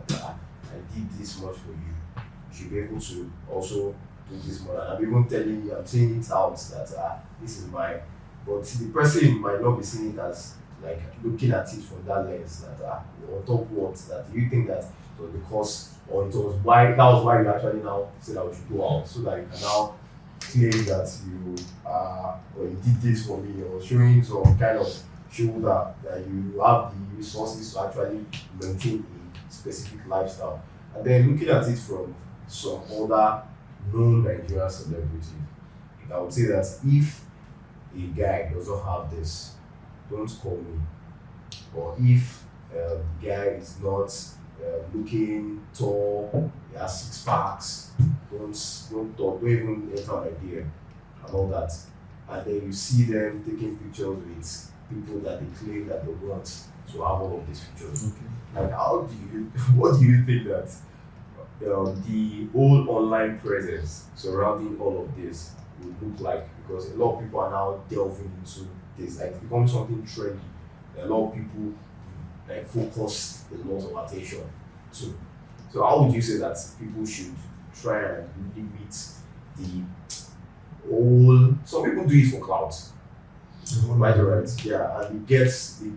[SPEAKER 5] That I did this much for you. You should be able to also do this more. And I'm even telling you, I'm saying it out that this is my, but the person might not be seeing it as like looking at it from that lens that on top what that you think that it was because or it was why that was why you actually now said that we should go out so that you can now claim that you or you did this for me or showing some kind of shoulder that you have the resources to actually maintain a specific lifestyle. And then looking at it from some other known Nigerian celebrities, I would say that if a guy does not have this, don't call me. Or if the guy is not looking tall, he has 6 packs, don't even enter an idea and all that. And then you see them taking pictures with people that they claim that they want to have all of these pictures. Okay. Like, what do you think that the whole online presence surrounding all of this would look like? Because a lot of people are now delving into this, like, it's becoming something trendy. A lot of people like focus a lot of attention to. So how would you say that people should try and limit the whole? Some people do it for clout. Right? Yeah, and it gets the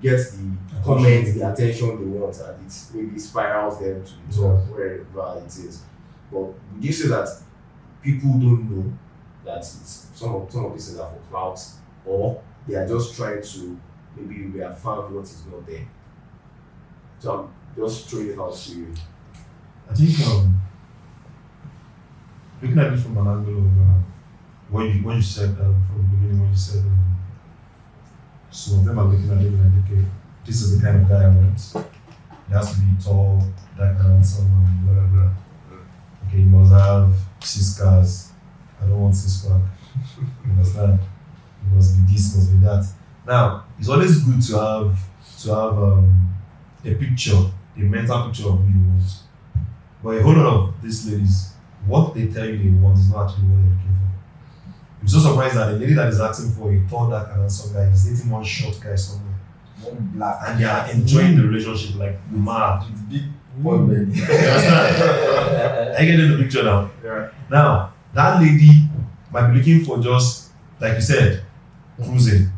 [SPEAKER 5] comments, the attention they want, and it maybe spirals them to the top wherever it is. But would you say that people don't know that it's some of these things are for clout, or they are just trying to maybe reaffirm what is not there? So I'm just throwing it out to you.
[SPEAKER 6] I think looking at it from an angle of what you said from the beginning, when you said some of them are looking at it like, okay, this is the kind of guy I want. He has to be tall, dark and handsome, and blah blah blah. Okay, he must have 6 cars. I don't want 6 pack. You understand? It must be this, must be that. Now, it's always good to have a picture, a mental picture of who you want. But a whole lot of these ladies, what they tell you they want is not actually what they're looking for. I'm so surprised that a lady that is asking for a tall, dark, and handsome guy is dating one short guy somewhere.
[SPEAKER 3] One black.
[SPEAKER 6] And they are enjoying the relationship like mad.
[SPEAKER 3] With big boy belly.
[SPEAKER 6] You understand? I get in the picture now.
[SPEAKER 3] Yeah.
[SPEAKER 6] Now, that lady might be looking for just, like you said, cruising.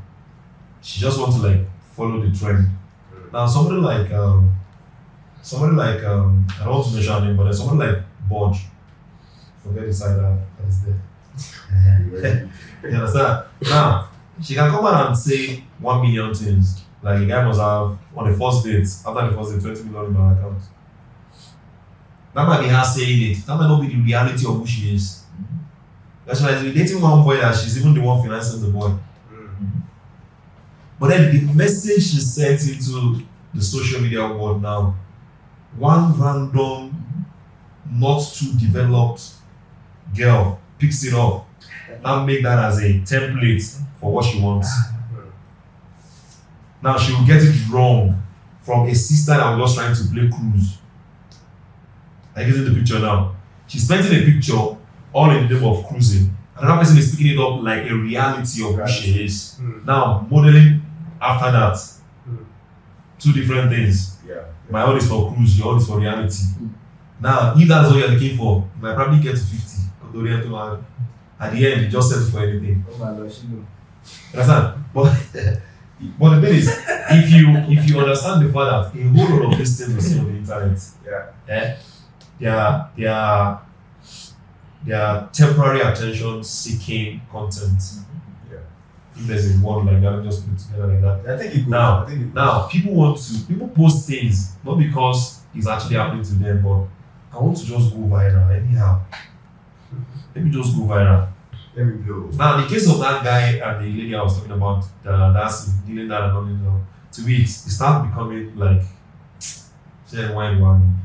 [SPEAKER 6] She just wants to like follow the trend. Now, somebody like I don't want to mention her name, but there's somebody like Bodge. Forget the side that is there. You understand? Now, she can come out and say 1 million things. Like a guy must have, on the first date, after the first date, 20 million in my account. That might be her saying it. That might not be the reality of who she is. That's why she's dating one boy that she's even the one financing the boy. But then the message she sent into the social media world now, one random not too developed girl picks it up and make that as a template for what she wants. Now she will get it wrong from a sister that was just trying to play cruise. I get in the picture now. She's painting a picture all in the name of cruising. Another person is picking it up like a reality of who she is. Now modeling after that. Two different things.
[SPEAKER 5] Yeah.
[SPEAKER 6] My own is for cruise, your own is for reality. Now, if that's what you're looking for, you might probably get to 50. At the end, you just settle for anything.
[SPEAKER 4] Oh my gosh, you know.
[SPEAKER 6] Understand? But the thing is, if you understand the fact that a whole lot of these things we see on the internet, they are temporary attention seeking content.
[SPEAKER 5] Yeah.
[SPEAKER 6] If there's a word like that, just put it together like that.
[SPEAKER 5] I think it goes.
[SPEAKER 6] Now, people post things not because it's actually happening to them, but I want to just go viral anyhow. Let me just go viral.
[SPEAKER 5] Let me blow.
[SPEAKER 6] Now, in the case of that guy and the lady I was talking about, that's dealing that and all, to me, it starts becoming like, share one.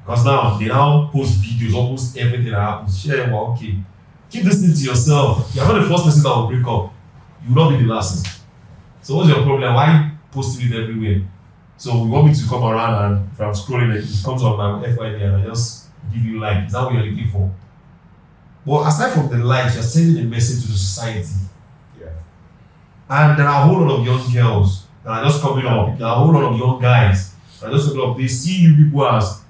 [SPEAKER 6] Because now, they now post videos, almost everything that happens. Share one, okay. Keep this thing to yourself. You're not the first person that will break up. You will not be the last. So what's your problem? Why posting it everywhere? So you want me to come around and if I'm scrolling, it comes on my FYD and I just give you like, is that what you're looking for? But aside from the likes, you're sending a message to the society.
[SPEAKER 5] Yeah.
[SPEAKER 6] And there are a whole lot of young girls that are just coming up. There are a whole lot of young guys that are just coming up. They see you people as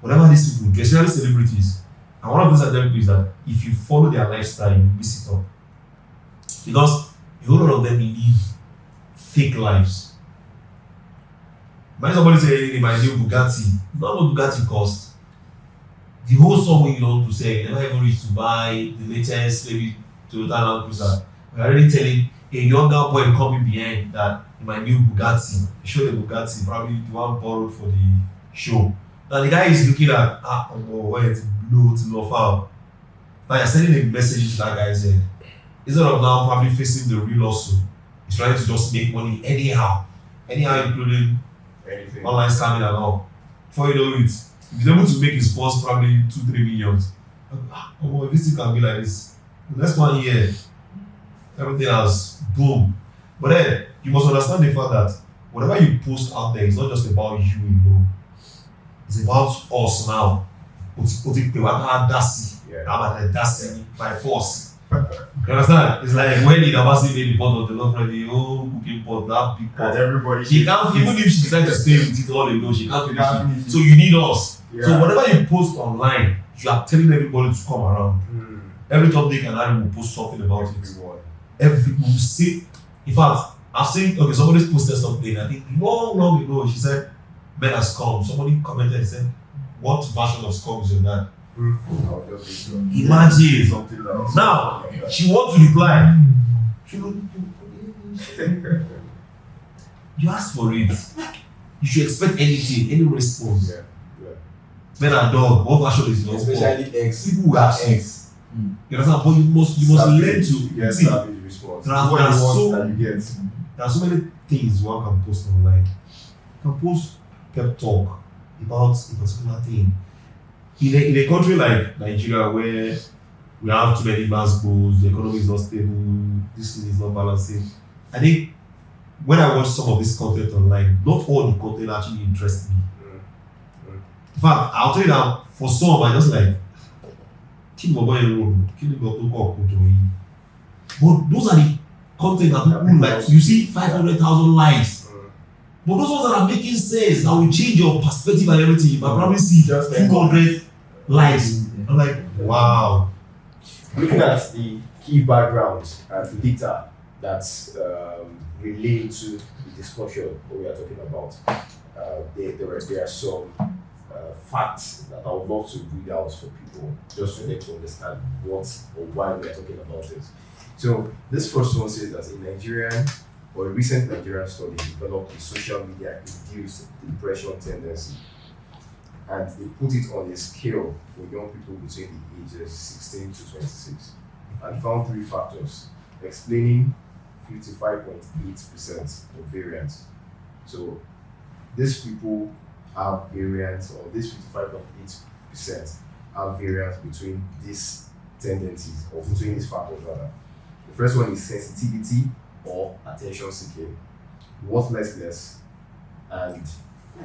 [SPEAKER 6] whatever these people do, especially celebrities. And one of the things I tell people is that if you follow their lifestyle, you miss it up. Because a whole lot of them live fake lives. When somebody say, my new Bugatti, you know what Bugatti costs? The whole song you want to say, you never even reach to buy the latest, maybe Toyota Land Cruiser. We're already telling a younger boy coming behind that in my new Bugatti, they show the Bugatti, probably the one borrowed for the show. Now the guy is looking at, where it's blue to no foul. Now you're sending a message to that guy's head. Instead of now probably facing the real hustle, he's trying to just make money anyhow, including
[SPEAKER 5] Anything.
[SPEAKER 6] online scamming and all. Before you know it, if he's able to make his first probably 2-3 millions, if this thing can be like this, the next 1 year, everything has boom. But then you must understand the fact that whatever you post out there is not just about you alone. It's about us now. By force. You understand? It's like when the Abasi made the pot of the love for the whole cooking pot, that big pot.
[SPEAKER 5] And everybody.
[SPEAKER 6] She can't, even if she decides to stay with it all alone, she can't finish it. So you need us.
[SPEAKER 5] Yeah.
[SPEAKER 6] So whatever you post online, you are telling everybody to come around. Every time they can add, will post something about it. Every will see. In fact, I've seen somebody posted something. I think long ago, she said, "Men are scum." Somebody commented and said, "What version of scum is your dad?" Imagine.
[SPEAKER 5] Something else.
[SPEAKER 6] Now she wants to reply. You ask for it. You should expect anything, any response.
[SPEAKER 5] Yeah.
[SPEAKER 6] Men are dog. What version is yours?
[SPEAKER 4] Especially X.
[SPEAKER 6] People who are X. You understand? But you must learn to see.
[SPEAKER 5] Savage response.
[SPEAKER 6] There are so many things one can post online. You can post pep talk about a particular thing. In a country like Nigeria where we have too many mass goals, the economy is not stable, this thing is not balancing. I think when I watch some of this content online, not all the content actually interests me. In fact, I'll tell you that for some, I just like, but those are the content that people like. You see 500,000 likes. But those ones that are making sense, that will change your perspective and everything, you might probably see 200 likes. I'm like, wow.
[SPEAKER 5] Looking at the key backgrounds and data that relate to the discussion what we are talking about, there are some facts that I would love to read out for people just for them to understand what or why we are talking about it. So this first one says that a recent Nigerian study developed a social media induced depression tendency, and they put it on a scale for young people between the ages 16 to 26 and found 3 factors explaining 55.8% of variance. So these people have variance, or this 55.8% have variance between these tendencies, or between these factors rather. The first one is sensitivity or attention seeking, worthlessness, and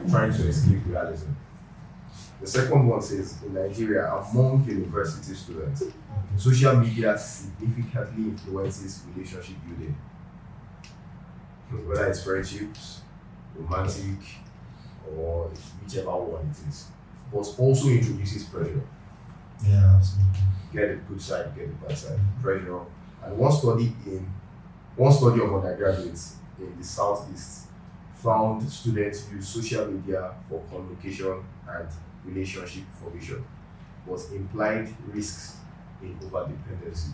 [SPEAKER 5] trying to escape realism. The second one says in Nigeria, among university students, social media significantly influences relationship building, whether it's friendships, romantic, or whichever one it is, but also introduces pressure.
[SPEAKER 6] Yeah, absolutely.
[SPEAKER 5] Get the good side, get the bad side, pressure. And one study of undergraduates in the Southeast found students use social media for communication and relationship formation, but implied risks in overdependency.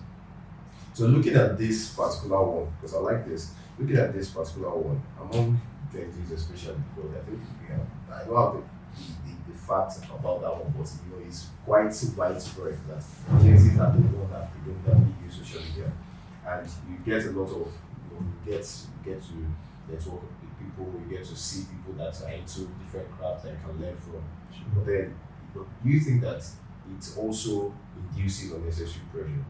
[SPEAKER 5] So looking at this particular one, because I like this, looking at this particular one, among Gen Zs especially, because I think I don't have the facts about that one, but it's quite widespread that Gen Zs are the one that predominantly use social media, and you get a lot of, you get to network with people, you get to see people that are into different crafts that you can learn from. But then, do you think that it also induces unnecessary pressure?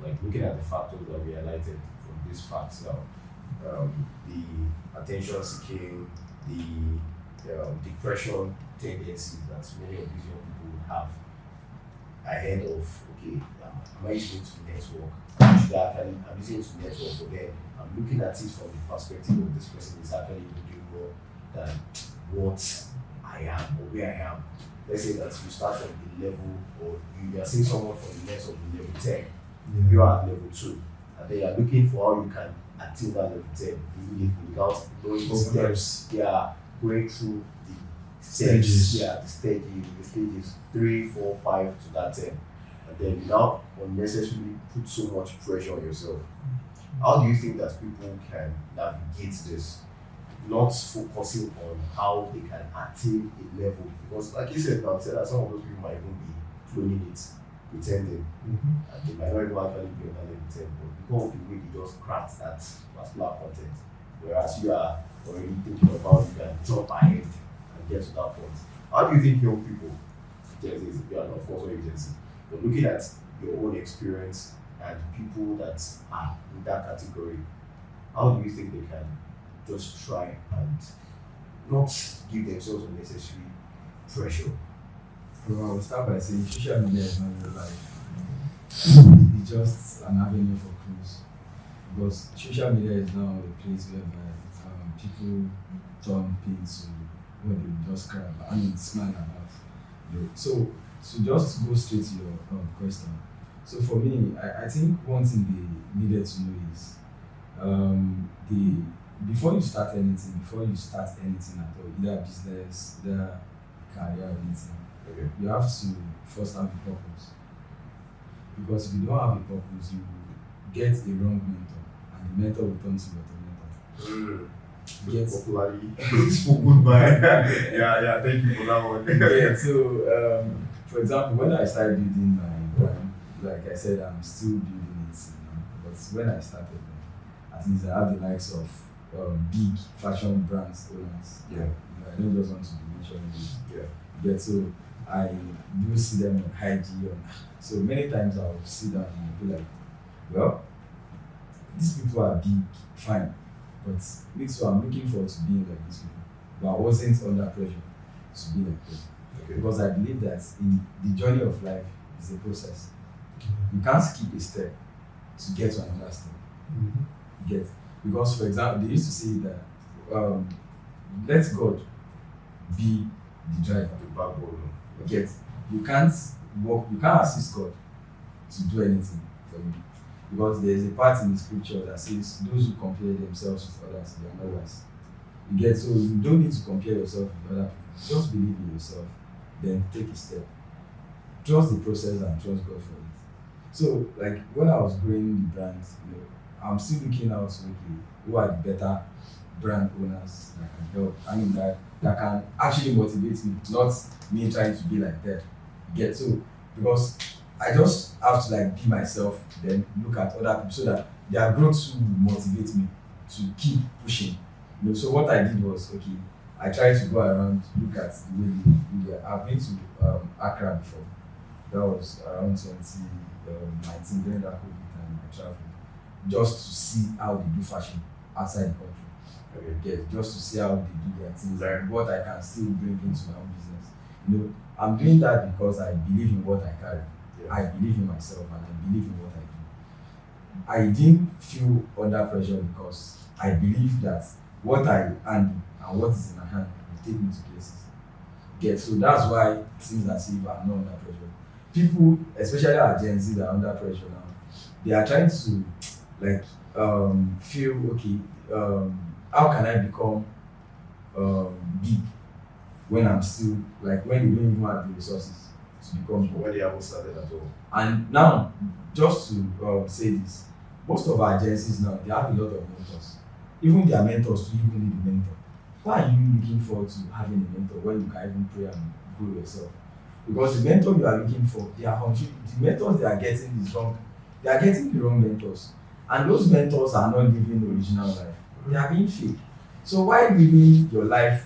[SPEAKER 5] Like looking at the factors that we highlighted from these facts now, the attention seeking, the depression tendencies that many of these young people have ahead of, okay, am I using it to network? I'm using it to network, but then I'm looking at it from the perspective of this person is actually doing more than what I am or where I am. Let's say that you start from the level, or you are seeing someone from the lens of the level 10, you are at level 2, and then you are looking for how you can attain that level 10 immediately without knowing the steps. Yeah, going through the steps, the stages 3, 4, 5 to that 10. And then you now unnecessarily put so much pressure on yourself. How do you think that people can navigate this? Not focusing on how they can attain a level, because like you said now, said that some of those people might even be cloning it, pretending, and they might not even actually be on that level 10, but because of the way they just craft that particular content, whereas you are already thinking about you can jump ahead and get to that point. How do you think young people, Gen Z, you are of course already Gen Z, but looking at your own experience and people that are in that category, how do you think they can just try and not give themselves unnecessary pressure?
[SPEAKER 3] Well, I will start by saying social media is not real life. It's just an avenue for cruise. Because social media is now a place whereby people turn pigs to when they just cry about, smile about. So just go straight to your question. So for me, I think one thing they needed to know is before you start anything at all, either business, either career or anything, you have to first have a purpose. Because if you don't have a purpose, you get a wrong mentor, and the mentor will turn to your tormentor.
[SPEAKER 5] Popularly spoken by. yeah, thank you for that one.
[SPEAKER 3] Yeah, so for example, when I started building my brand, like I said, I'm still building it now, but when I started, at least I have the likes of big fashion brands owners.
[SPEAKER 5] Yeah.
[SPEAKER 3] I don't just want to be mentioning it.
[SPEAKER 5] Yeah.
[SPEAKER 3] So I do see them on IG. So many times I'll sit down and be like, well, these people are big, fine, but me too, I'm looking forward to being like these people. But I wasn't under pressure to be like them.
[SPEAKER 5] Okay.
[SPEAKER 3] Because I believe that in the journey of life is a process. You can't skip a step to get to another step. You get? Because, for example, they used to say that let God be the driver.
[SPEAKER 5] The backbone.
[SPEAKER 3] You get? You can't assist God to do anything for you. Because there is a part in the scripture that says those who compare themselves with others, they are not wise. You get? So you don't need to compare yourself with other people. Just believe in yourself, then take a step. Trust the process and trust God for it. So, like when I was growing the brand, I'm still looking out to who are the better brand owners that can help. That can actually motivate me, not me trying to be like that. You get? So because I just have to be myself, then look at other people so that their growth will motivate me to keep pushing. So what I did was, I tried to go around, look at the way they I've been to Accra before.
[SPEAKER 4] That was around 2019 during that COVID time. I traveled just to see how they do fashion outside the country.
[SPEAKER 5] Okay.
[SPEAKER 4] Yeah, just to see how they do their things and what I can still bring into my own business. You know, I'm doing that because I believe in what I carry.
[SPEAKER 5] Yeah.
[SPEAKER 4] I believe in myself and I believe in what I do. I didn't feel under pressure because I believe that what I handle and what is in my hand will take me to places. Yeah, so that's why it seems as if I'm not under pressure. People, especially our Gen Z, that are under pressure now. They are trying to like feel okay. How can I become big when I'm still like when you don't even have the resources to become big?
[SPEAKER 5] When they haven't started at all.
[SPEAKER 4] And now, just to say this, most of our agencies now, they have a lot of mentors. Even their mentors to even need a mentor. Why are you looking forward to having a mentor when you can even pray and grow yourself? Because the mentor you are looking for, the mentors they are getting is wrong. They are getting the wrong mentors. And those mentors are not living the original life. They are being fake. So why living your life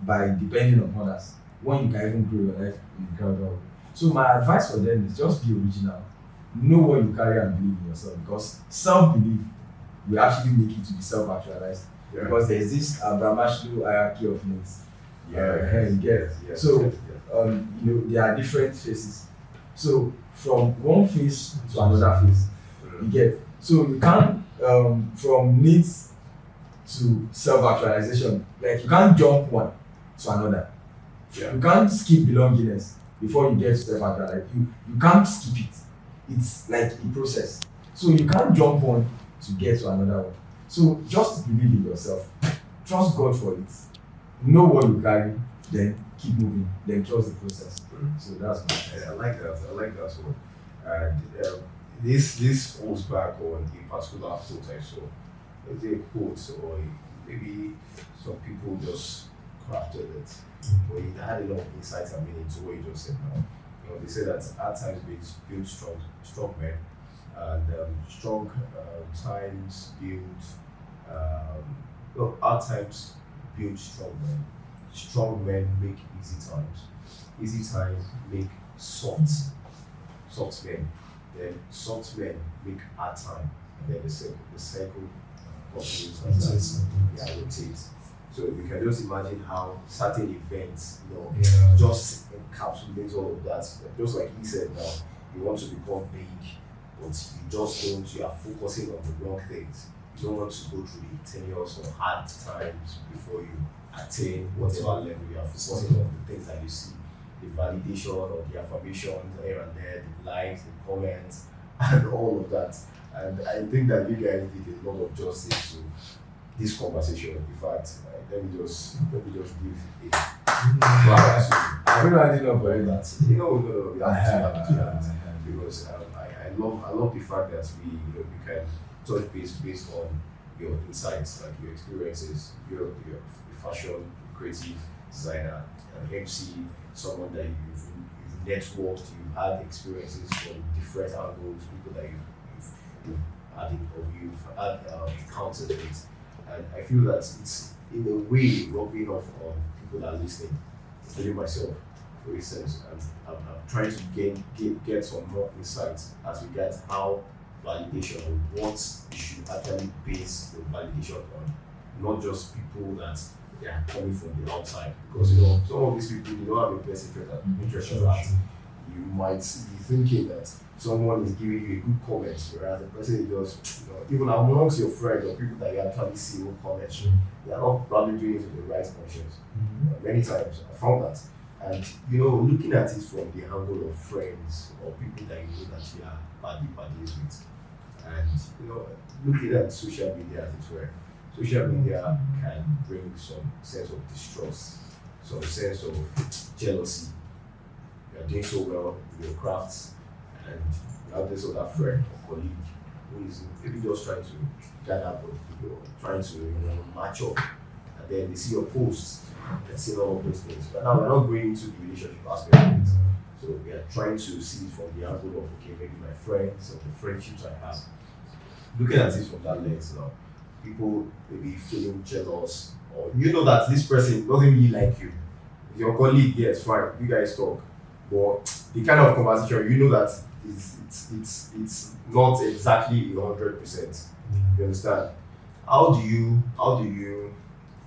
[SPEAKER 4] by depending on others when you can even grow your life in the gradual way? So my advice for them is just be original. Know what you carry and believe in yourself, because self-belief will actually make you to be self-actualized.
[SPEAKER 5] Yeah.
[SPEAKER 4] Because there is this Maslow hierarchy of needs.
[SPEAKER 5] Yeah.
[SPEAKER 4] You get.
[SPEAKER 5] Yes.
[SPEAKER 4] So
[SPEAKER 5] Yes.
[SPEAKER 4] you know, there are different phases. So from one phase to another phase, you get. So you can't from needs to self-actualization, like you can't jump one to another.
[SPEAKER 5] Yeah.
[SPEAKER 4] You can't skip belongingness before you get to self-actualization. You can't skip it. It's like a process. So you can't jump one to get to another one. So just believe in yourself. Trust God for it. Know what you carry, then keep moving. Then trust the process. So that's my
[SPEAKER 5] I like that. I like that one. And this falls back on a particular quote I saw. It's a quote, or maybe some people just crafted it, but it had a lot of insights and meaning to what you just said now. You know, they say that hard times build strong men, and strong times build. Hard times build strong men. Strong men make easy times. Easy times make soft men. Then soft men make hard time. And then the cycle continues like that. Yeah, rotates. So you can just imagine how certain events, you know,
[SPEAKER 6] Yeah.
[SPEAKER 5] just encapsulates all of that. Just like he said now, you want to become big, but you just don't, you are focusing on the wrong things. You don't want to go through the tenuous or hard times before you attain whatever level you are focusing on the things that you see. The validation or the affirmations here and there, the likes, the comments, and all of that. And I think that you guys did a lot of justice to this conversation. In fact, let me just give a
[SPEAKER 4] I don't know, I did not believe that.
[SPEAKER 5] no, we have to do that because I love the fact that we can touch based on your insights, like your experiences. You're a fashion creative designer, an MC, someone that you've networked, you've had experiences from different angles, people that you've had encountered with, and I feel that it's in a way rubbing off on people that are listening, including myself, for instance. And I'm trying to get some more insights as regards how validation, or what you should actually base the validation on, not just people that they are coming from the outside, because some of these people, they don't have a best interest at heart. You might be thinking that someone is giving you a good comment, whereas the person is just, even amongst your friends or people that you actually see who comment, they are not probably doing it with the right conscience. Many times I found that. And looking at it from the angle of friends or people that you know that you are buddies with, and looking at social media as it were, social media can bring some sense of distrust, some sense of jealousy. You are doing so well with your crafts, and you have this other friend or colleague who is maybe just trying to gather body or trying to match up, and then they see your posts and see all of those things. But now we're not going into the relationship aspect of it. So we are trying to see it from the angle of, okay, maybe my friends or the friendships I have. Looking at it from that lens now, people may be feeling jealous, or that this person doesn't really like you. Your colleague, yes, fine, you guys talk, but the kind of conversation you know that it's not exactly 100%. You understand? How do you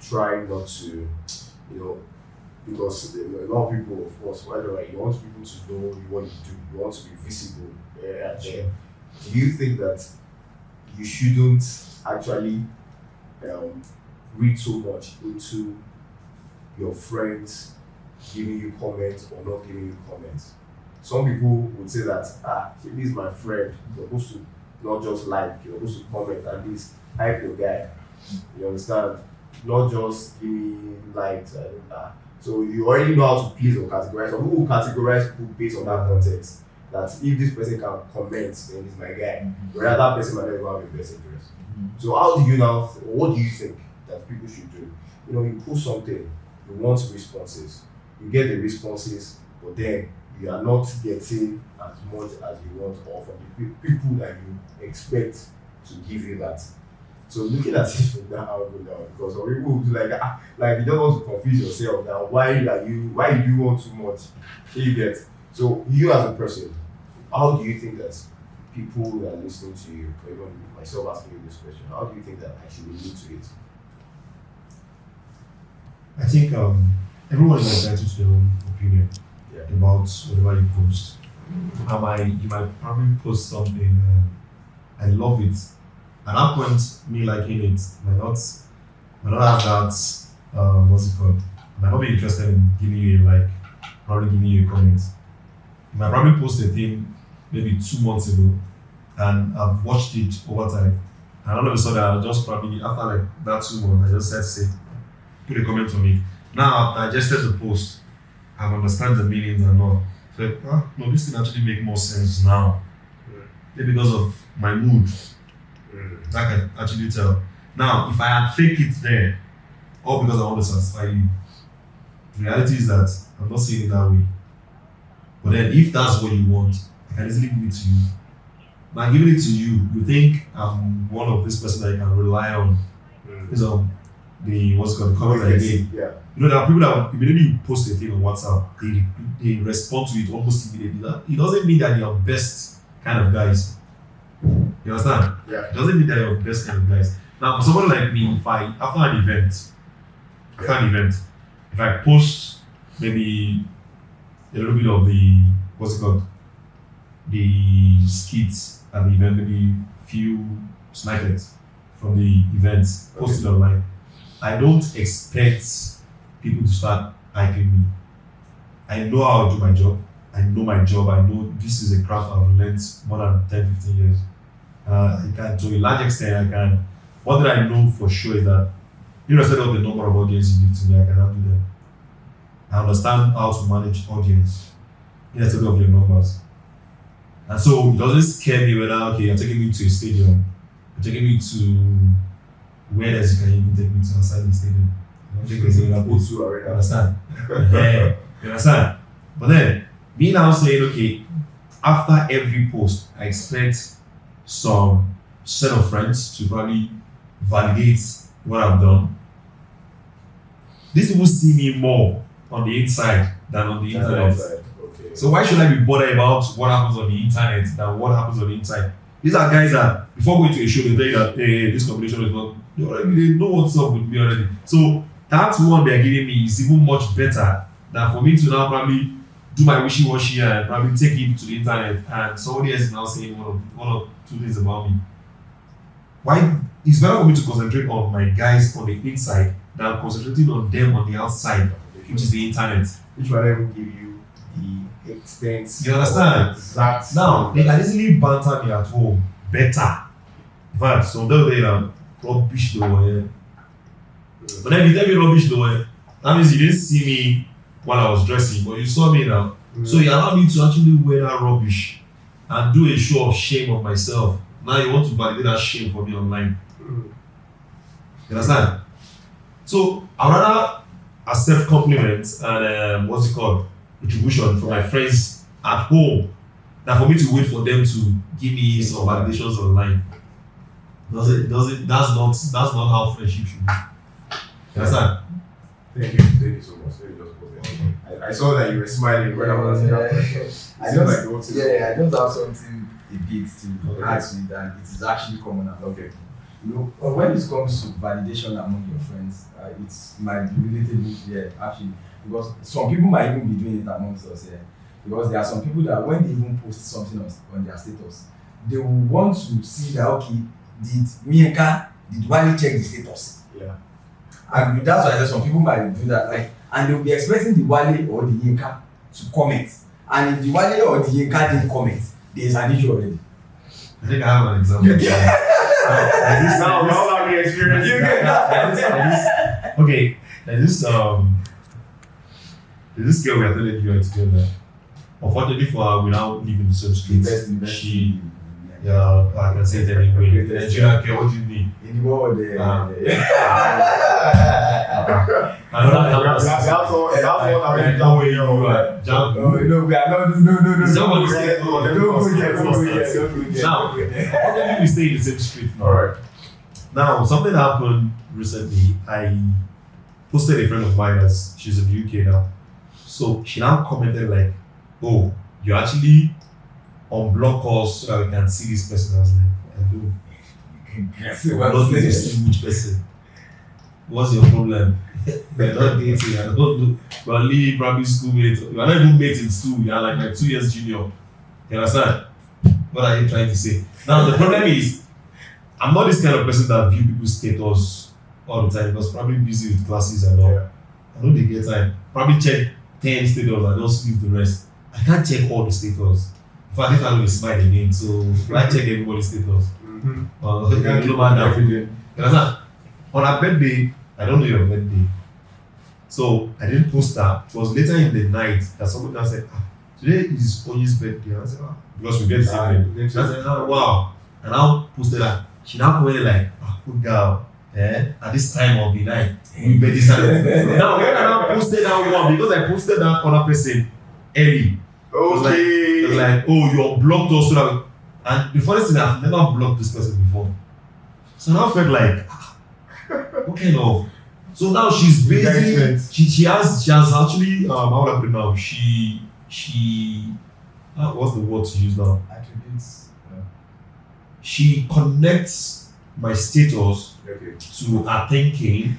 [SPEAKER 5] try not to, you know, because a lot of people, of course, whatever, you want people to know what you do, you want to be visible. Yeah, sure. Do you think that you shouldn't actually read so much into your friends giving you comments or not giving you comments? Some people would say that, this is my friend, you're supposed to not just like, you're supposed to comment, at least hype your guy. You understand? Not just give me likes and so you already know how to please or categorize. Some people will categorize people based on that context. That if this person can comment, then he's my guy. Whereas that person might not even have a best interest. So how do you now, what do you think that people should do? You know, you post something, you want responses. You get the responses, but then you are not getting as much as you want or from the people that you expect to give you that. So looking at it from that angle now, because some people would be like you don't want to confuse yourself now. Why do you want too much? You get. So you as a person, how do you think that people that are listening to you, or even myself asking you this question, how do you think that I should relate to it?
[SPEAKER 6] I think everyone is entitled to their own opinion about whatever you post. You might probably post something, I love it. At that point, me liking it might not have that, what's it called? Might not be interested in giving you a like, probably giving you a comment. You might probably post a thing maybe 2 months ago, and I've watched it over time. And all of a sudden, I'll just probably, after like that 2 months, I just say, put a comment on it. Now I've digested the post, I've understand the meanings and all. So, no, this thing actually make more sense now. Maybe because of my mood. That can actually tell. Now, if I had faked it there, all because I want to satisfy you, the reality is that I'm not saying it that way. But then, if that's what you want, I can easily give it to you. By giving it to you, you think I'm one of this person that you can rely on. Based on the comment I gave.
[SPEAKER 5] Yeah.
[SPEAKER 6] You know, there are people that immediately you post a thing on WhatsApp, they respond to it almost immediately. It doesn't mean that you're best kind of guys. You understand?
[SPEAKER 5] Yeah.
[SPEAKER 6] It doesn't mean that you're the best kind of guys. Now, for someone like me, if I after an event, if I post maybe a little bit of the skits at the event, maybe few snippets from the event, post it online. I don't expect people to start hyping me. I know how to do my job. I know my job. I know this is a craft I've learned more than 10, 15 years. I can, to a large extent, I can. What that I know for sure is that, irrespective of the number of audience you give to me, I can handle them. I understand how to manage audience, irrespective of your numbers. And so it doesn't scare me whether, okay, you're taking me to a stadium, you're taking me to where else you can even take me to outside the stadium. You understand? Yeah, you understand? But then, me now saying, okay, after every post, I expect some set of friends to probably validate what I've done. These people see me more on the inside than on the internet.
[SPEAKER 5] Okay.
[SPEAKER 6] So why should I be bothered about what happens on the internet than what happens on the inside? These are guys that, before going to a show, they tell you that, hey, this combination is not, they know what's up with me already. So that one they're giving me is even much better than for me to now probably do my wishy-washy and probably take it to the internet and somebody else is now saying one or two things about me. Why? It's better for me to concentrate on my guys on the inside than concentrating on them on the outside, which is the internet.
[SPEAKER 5] Which will even give you the extent.
[SPEAKER 6] You understand?
[SPEAKER 5] Exact.
[SPEAKER 6] Now, they can easily banter me at home better. In fact, some day rubbish though, yeah. But then you tell me rubbish though, that means you didn't see me while I was dressing, but you saw me now. So you allowed me to actually wear that rubbish and do a show of shame of myself. Now you want to validate that shame for me online. You understand? So I'd rather accept compliments and retribution from my friends at home than for me to wait for them to give me some validations online. That's not how friendship should be. You understand?
[SPEAKER 5] Thank you so much. Let me just pause there. I I saw that you were smiling when I was asking that question.
[SPEAKER 4] I
[SPEAKER 5] It seems
[SPEAKER 4] just,
[SPEAKER 5] like you want to.
[SPEAKER 4] yeah, I just have something a bit to add to it, and it is actually common.
[SPEAKER 5] Okay.
[SPEAKER 4] You know, when it comes to validation among your friends, it might be relatively clear actually, because some people might even be doing it amongst us here. Because there are some people that when they even post something on their status, they will want to see that okay, did Wale check the status?
[SPEAKER 5] Yeah.
[SPEAKER 4] And that's why I said some people might do that, like, and they'll be expecting the Wale or the Yinka to comment. And if the Wale or the Yinka didn't comment, there's an issue already.
[SPEAKER 6] I think I have an example.
[SPEAKER 5] Now let me experience.
[SPEAKER 6] Okay, there's this girl we are telling you together. Unfortunately for her, we now live in the same street. She, yeah, I can say it anyway. Nigerian girl, what do you mean?
[SPEAKER 4] In the world,
[SPEAKER 5] That's all that way you are.
[SPEAKER 4] no, we are not. No.
[SPEAKER 6] Somebody said,
[SPEAKER 4] Don't go there.
[SPEAKER 6] Now, unfortunately, we stay in the same street.
[SPEAKER 5] Alright.
[SPEAKER 6] Now, something happened recently. I posted a friend of mine as she's in the UK now. So she now commented like, "Oh, you actually unblock us so that we can see this person." I was like, "I do. I'm not going to see which person. What's your problem? We're not dating. I don't know. We're only primary school mates. We're not even mates in school. You're like 2 years junior. You understand? What are you trying to say?" Now the problem is, I'm not this kind of person that view people's status all the time because probably busy with classes and all.
[SPEAKER 5] Yeah.
[SPEAKER 6] I know they get time. Probably check 10 status and just leave the rest. I can't check all the status. In fact, I don't smile again, so I check everybody's status. No matter everything. You understand? On her birthday, I don't know your birthday. So I didn't post that. It was later in the night that someone now said, "Today is Oyin's birthday." And I said, because we get the same birthday. I said, wow. And I posted that. She now commented like, good girl. At this time of the night, we made this time. Now when I now posted that one, because I posted that other person early. It was like, oh, you blocked us so that and the funny thing, I've never blocked this person before. So now I felt like, what kind of? So now she's basically she has actually how would I put it now? She what's the word to use now?
[SPEAKER 4] Attributes.
[SPEAKER 6] She connects my status to her thinking,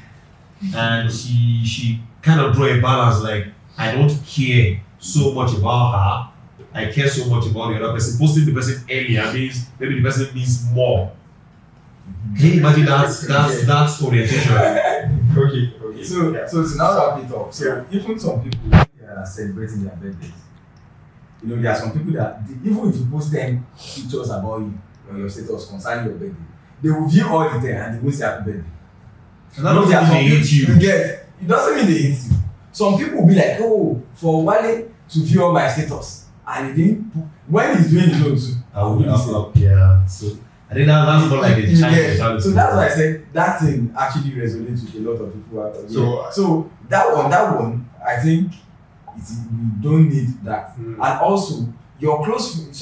[SPEAKER 6] and she kind of draw a balance like I don't care so much about her. I care so much about the other person. Posting the person earlier means maybe the person means more. Can you imagine that's orientation?
[SPEAKER 4] Okay. So to now wrap it up. So even some people are celebrating their birthdays. You know, there are some people that even if you post 10 pictures about you on your status concerning your birthday, they will view all the 10 and they will say happy birthday.
[SPEAKER 6] And that doesn't mean they hate you.
[SPEAKER 4] It doesn't mean they hate you. Some people will be like, oh, for Wale to view all my status. And he didn't, when he's doing his own too.
[SPEAKER 6] Yeah. So I think that's more like a child.
[SPEAKER 4] So that's why I said that thing actually resonates with a lot of people out there. So that one, I think we don't need that. And also, your close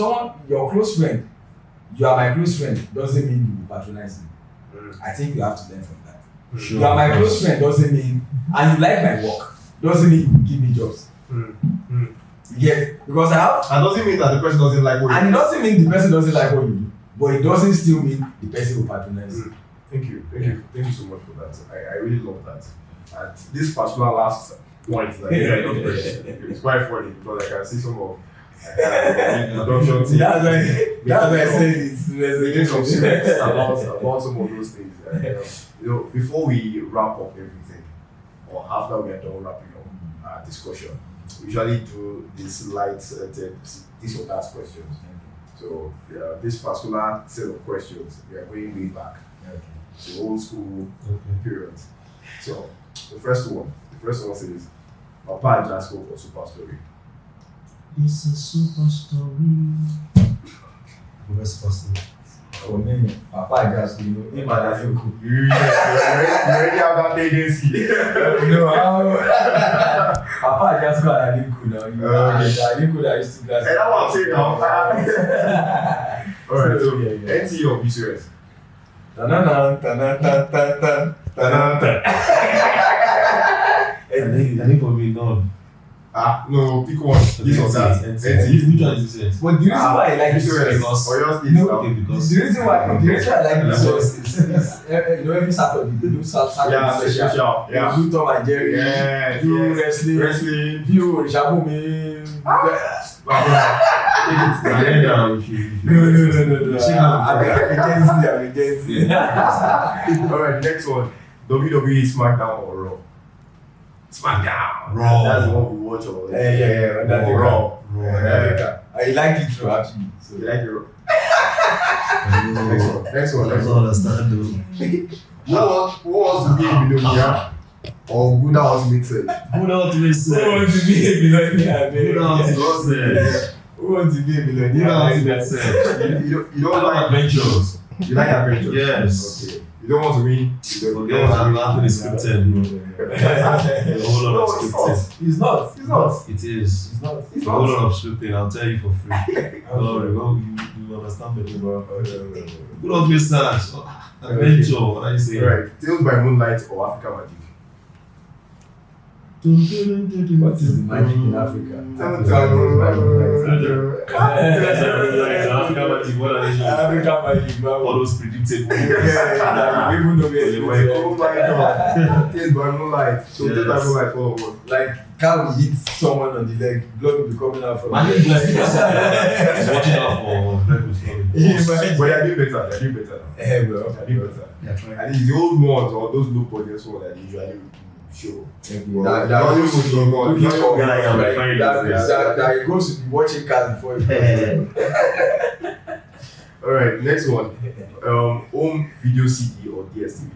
[SPEAKER 4] friend, you are my close friend, doesn't mean you patronize me. I think you have to learn from that.
[SPEAKER 6] Sure.
[SPEAKER 4] You are my close friend doesn't mean, and you like my work, doesn't mean you give me jobs. Yes, because I have.
[SPEAKER 5] And doesn't mean that the person doesn't like what you do.
[SPEAKER 4] And it doesn't mean the person doesn't like what you do, but it doesn't still mean the person will patronize.
[SPEAKER 5] Thank you so much for that. I really love that. And this particular last point that it's quite funny because I can see some of production team.
[SPEAKER 4] That's why I said it's
[SPEAKER 5] making some sense about some of those things. You know, before we wrap up everything, or after we are done wrapping up our discussion, we usually do this light this or that questions. So this particular set of questions, we are going way back to old school period. So the first one says, Papa Jasco for Super Story.
[SPEAKER 6] It's a super story. What's super story?
[SPEAKER 4] For me, Papa Jasco, you
[SPEAKER 5] already have that tendency.
[SPEAKER 4] Papa Jasco and Aliko now. Aliko that used to glass.
[SPEAKER 5] And that one I'm saying now. Alright, so NT or be serious?
[SPEAKER 6] I think for me, none.
[SPEAKER 5] No, pick one. This or that.
[SPEAKER 6] Which one is this?
[SPEAKER 4] But the reason why I like this
[SPEAKER 5] Or
[SPEAKER 4] one
[SPEAKER 5] yours is
[SPEAKER 6] Because
[SPEAKER 4] the reason why I like this one is every Saturday they do Saturday special.
[SPEAKER 5] Yeah.
[SPEAKER 4] They do Tom and Jerry.
[SPEAKER 5] Yeah.
[SPEAKER 4] Do wrestling. Do Orishabumi. No. I'm against it.
[SPEAKER 5] Alright, next one. WWE SmackDown or Raw? SmackDown.
[SPEAKER 6] Raw.
[SPEAKER 5] That's the one we watch all.
[SPEAKER 4] Yeah.
[SPEAKER 5] Raw.
[SPEAKER 4] I like it too actually. So
[SPEAKER 5] You like the Raw? Next
[SPEAKER 6] Next
[SPEAKER 5] one.
[SPEAKER 6] understand though.
[SPEAKER 5] Who wants to be a millionaire? Or who now wants to make sense?
[SPEAKER 6] Who don't listen?
[SPEAKER 4] who wants to be a millionaire?
[SPEAKER 6] Who don't listen?
[SPEAKER 4] Who wants to be a
[SPEAKER 6] Who
[SPEAKER 4] millionaire?
[SPEAKER 6] don't listen?
[SPEAKER 5] You
[SPEAKER 6] I
[SPEAKER 5] don't
[SPEAKER 6] love
[SPEAKER 5] like
[SPEAKER 6] adventures.
[SPEAKER 5] You like adventures?
[SPEAKER 6] Yes.
[SPEAKER 5] Okay. You don't want to win.
[SPEAKER 6] Forget that nothing is scripted. A whole lot of scripting.
[SPEAKER 4] It's not.
[SPEAKER 6] It is.
[SPEAKER 4] It's not.
[SPEAKER 6] A whole lot of scripting. I'll tell you for free. Don't worry, you understand better. Who don't research? Adventure. What are you saying?
[SPEAKER 5] Right. Tales by Moonlight or African Magic?
[SPEAKER 4] What is the magic in Africa?
[SPEAKER 6] African magic. All those predictable.
[SPEAKER 4] Even though
[SPEAKER 5] Oh my god. Tales by Moonlight. So Tales by Moonlight follow what?
[SPEAKER 4] like can we hit someone on the leg, blood will be coming out from
[SPEAKER 6] Magic bless he's watching out for people story.
[SPEAKER 5] But they're doing better. They're doing better.
[SPEAKER 4] Hey bro.
[SPEAKER 5] They're doing better. And it's the old ones or those low budget ones that they usually show. That it goes to be watching cars before you Alright, next one. Home video CD or DSTV?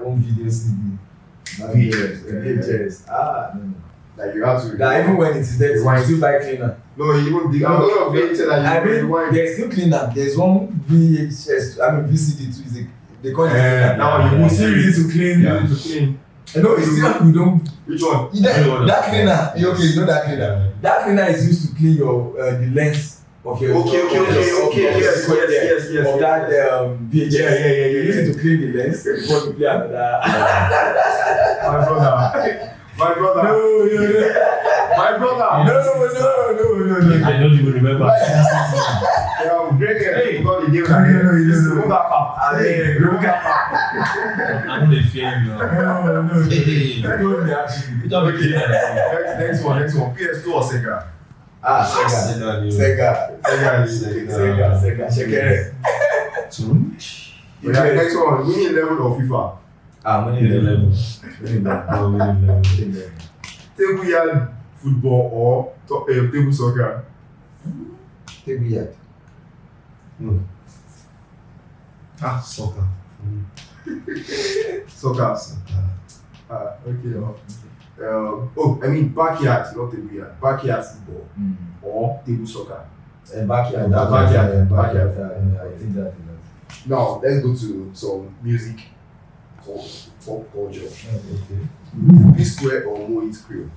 [SPEAKER 4] home video CD. VHS. No.
[SPEAKER 5] Like you have to.
[SPEAKER 4] That even when it is there, you still buy cleaner.
[SPEAKER 5] No, even the other VHS that you rewind.
[SPEAKER 4] There's still cleaner. There's one VHS. VCD too. Is they call it cleaner.
[SPEAKER 5] Now
[SPEAKER 4] you still use it to clean.
[SPEAKER 5] Yeah, to clean.
[SPEAKER 4] No, it's still you don't.
[SPEAKER 5] Which one?
[SPEAKER 4] That cleaner. You know that cleaner. That cleaner is used to clean your the lens of your.
[SPEAKER 5] Okay. Yes.
[SPEAKER 4] Of that VHS.
[SPEAKER 5] Yeah.
[SPEAKER 4] You use it to clean the lens before you play another.
[SPEAKER 5] My brother.
[SPEAKER 4] No.
[SPEAKER 5] My brother.
[SPEAKER 4] No.
[SPEAKER 6] I don't even remember.
[SPEAKER 5] Hey, God, you remove that part. Remove that part.
[SPEAKER 6] I'm gonna fear you.
[SPEAKER 4] No.
[SPEAKER 5] Next one. PS2 or Sega?
[SPEAKER 4] Sega. Shekere.
[SPEAKER 5] Next one. Winning level or FIFA?
[SPEAKER 4] Winning level.
[SPEAKER 5] Table yard football or table soccer?
[SPEAKER 4] Table yard.
[SPEAKER 6] Soccer.
[SPEAKER 5] Soccer. Okay. Backyard, not table yard. Backyard football or table soccer.
[SPEAKER 4] Backyard. I think that.
[SPEAKER 5] Now let's go to some music for pop culture.
[SPEAKER 4] Okay.
[SPEAKER 5] P Square or Mo Eat Crew?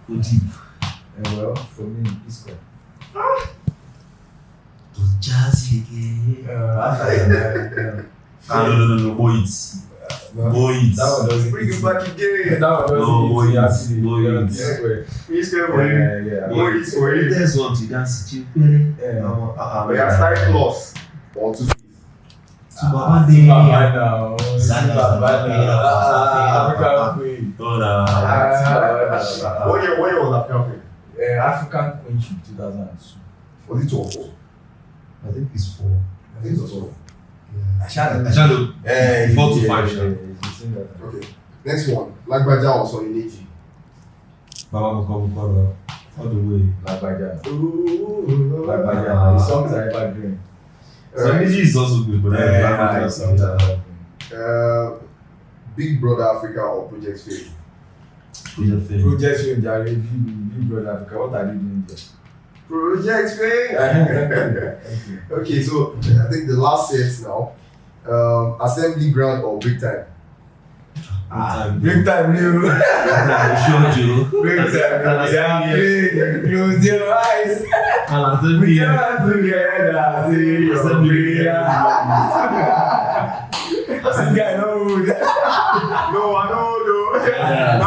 [SPEAKER 6] Go deep.
[SPEAKER 4] Well, for me, P Square.
[SPEAKER 6] To jazzy again. No. Boys.
[SPEAKER 4] That one doesn't.
[SPEAKER 5] Bring it back again.
[SPEAKER 4] That one doesn't.
[SPEAKER 6] Boys.
[SPEAKER 5] P Square for you.
[SPEAKER 4] Yeah.
[SPEAKER 5] Mo Eat for you.
[SPEAKER 6] There's one to dance to you.
[SPEAKER 5] We have Style Plus or Two Face.
[SPEAKER 4] African Queen.
[SPEAKER 5] What year was African Queen?
[SPEAKER 4] African Queen 2002.
[SPEAKER 5] Was it 2 or 4?
[SPEAKER 6] I think it's 4.
[SPEAKER 5] I think it was 4.
[SPEAKER 6] Ashado. 4 to 5.
[SPEAKER 5] Okay. Next one. Lagbaja or Solineji?
[SPEAKER 6] Baba Mokoro. All the way.
[SPEAKER 4] Lagbaja. The songs are evergreen.
[SPEAKER 6] Solineji is also good, but
[SPEAKER 5] Big Brother Africa or Project Fame?
[SPEAKER 4] Project Fame, Big Brother Africa. What are you doing there?
[SPEAKER 5] Project Fame. Okay, so I think the last set now. Assembly ground or break time?
[SPEAKER 4] Break time, new. Break time, close your eyes. Put your hands together. This guy no good.
[SPEAKER 5] No, I know, no.
[SPEAKER 4] Yeah.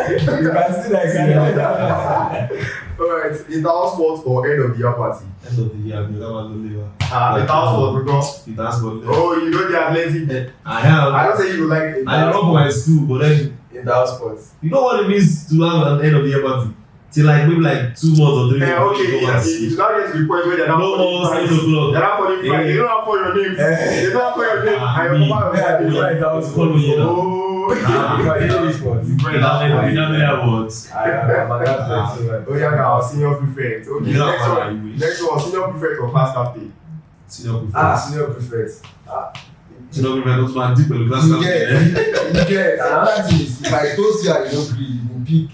[SPEAKER 4] You can see that guy.
[SPEAKER 5] Alright, in-house sports or end of the year party?
[SPEAKER 6] End of the year, that was the liver.
[SPEAKER 5] In-house sports, because.
[SPEAKER 6] That's what.
[SPEAKER 5] Oh, you know they are plenty.
[SPEAKER 6] I have.
[SPEAKER 5] I don't say you like
[SPEAKER 6] I love my school, but then
[SPEAKER 4] In the house sports.
[SPEAKER 6] you know what it means to have an end of the year party? Till like maybe like 2 months or 3 months.
[SPEAKER 5] Okay, it's not yet to the point where they're not
[SPEAKER 6] No
[SPEAKER 5] calling
[SPEAKER 6] more
[SPEAKER 5] price.
[SPEAKER 6] 6 o'clock.
[SPEAKER 5] They're not calling price. They don't have for your name. They don't have for your name. I
[SPEAKER 6] me.
[SPEAKER 5] remember
[SPEAKER 4] Yeah,
[SPEAKER 5] when
[SPEAKER 4] you
[SPEAKER 5] I
[SPEAKER 4] like the house
[SPEAKER 6] Call me, you know.
[SPEAKER 5] Oh,
[SPEAKER 4] In the house sports.
[SPEAKER 6] We don't know what.
[SPEAKER 5] oh yeah, now senior prefect. Okay,
[SPEAKER 6] Yeah,
[SPEAKER 5] next one, senior prefect or class captain.
[SPEAKER 6] Senior prefect.
[SPEAKER 4] Senior prefect.
[SPEAKER 6] Senior prefect, those man deep in the class.
[SPEAKER 4] You get. Another thing is, if I toast you and you don't agree, you go pick.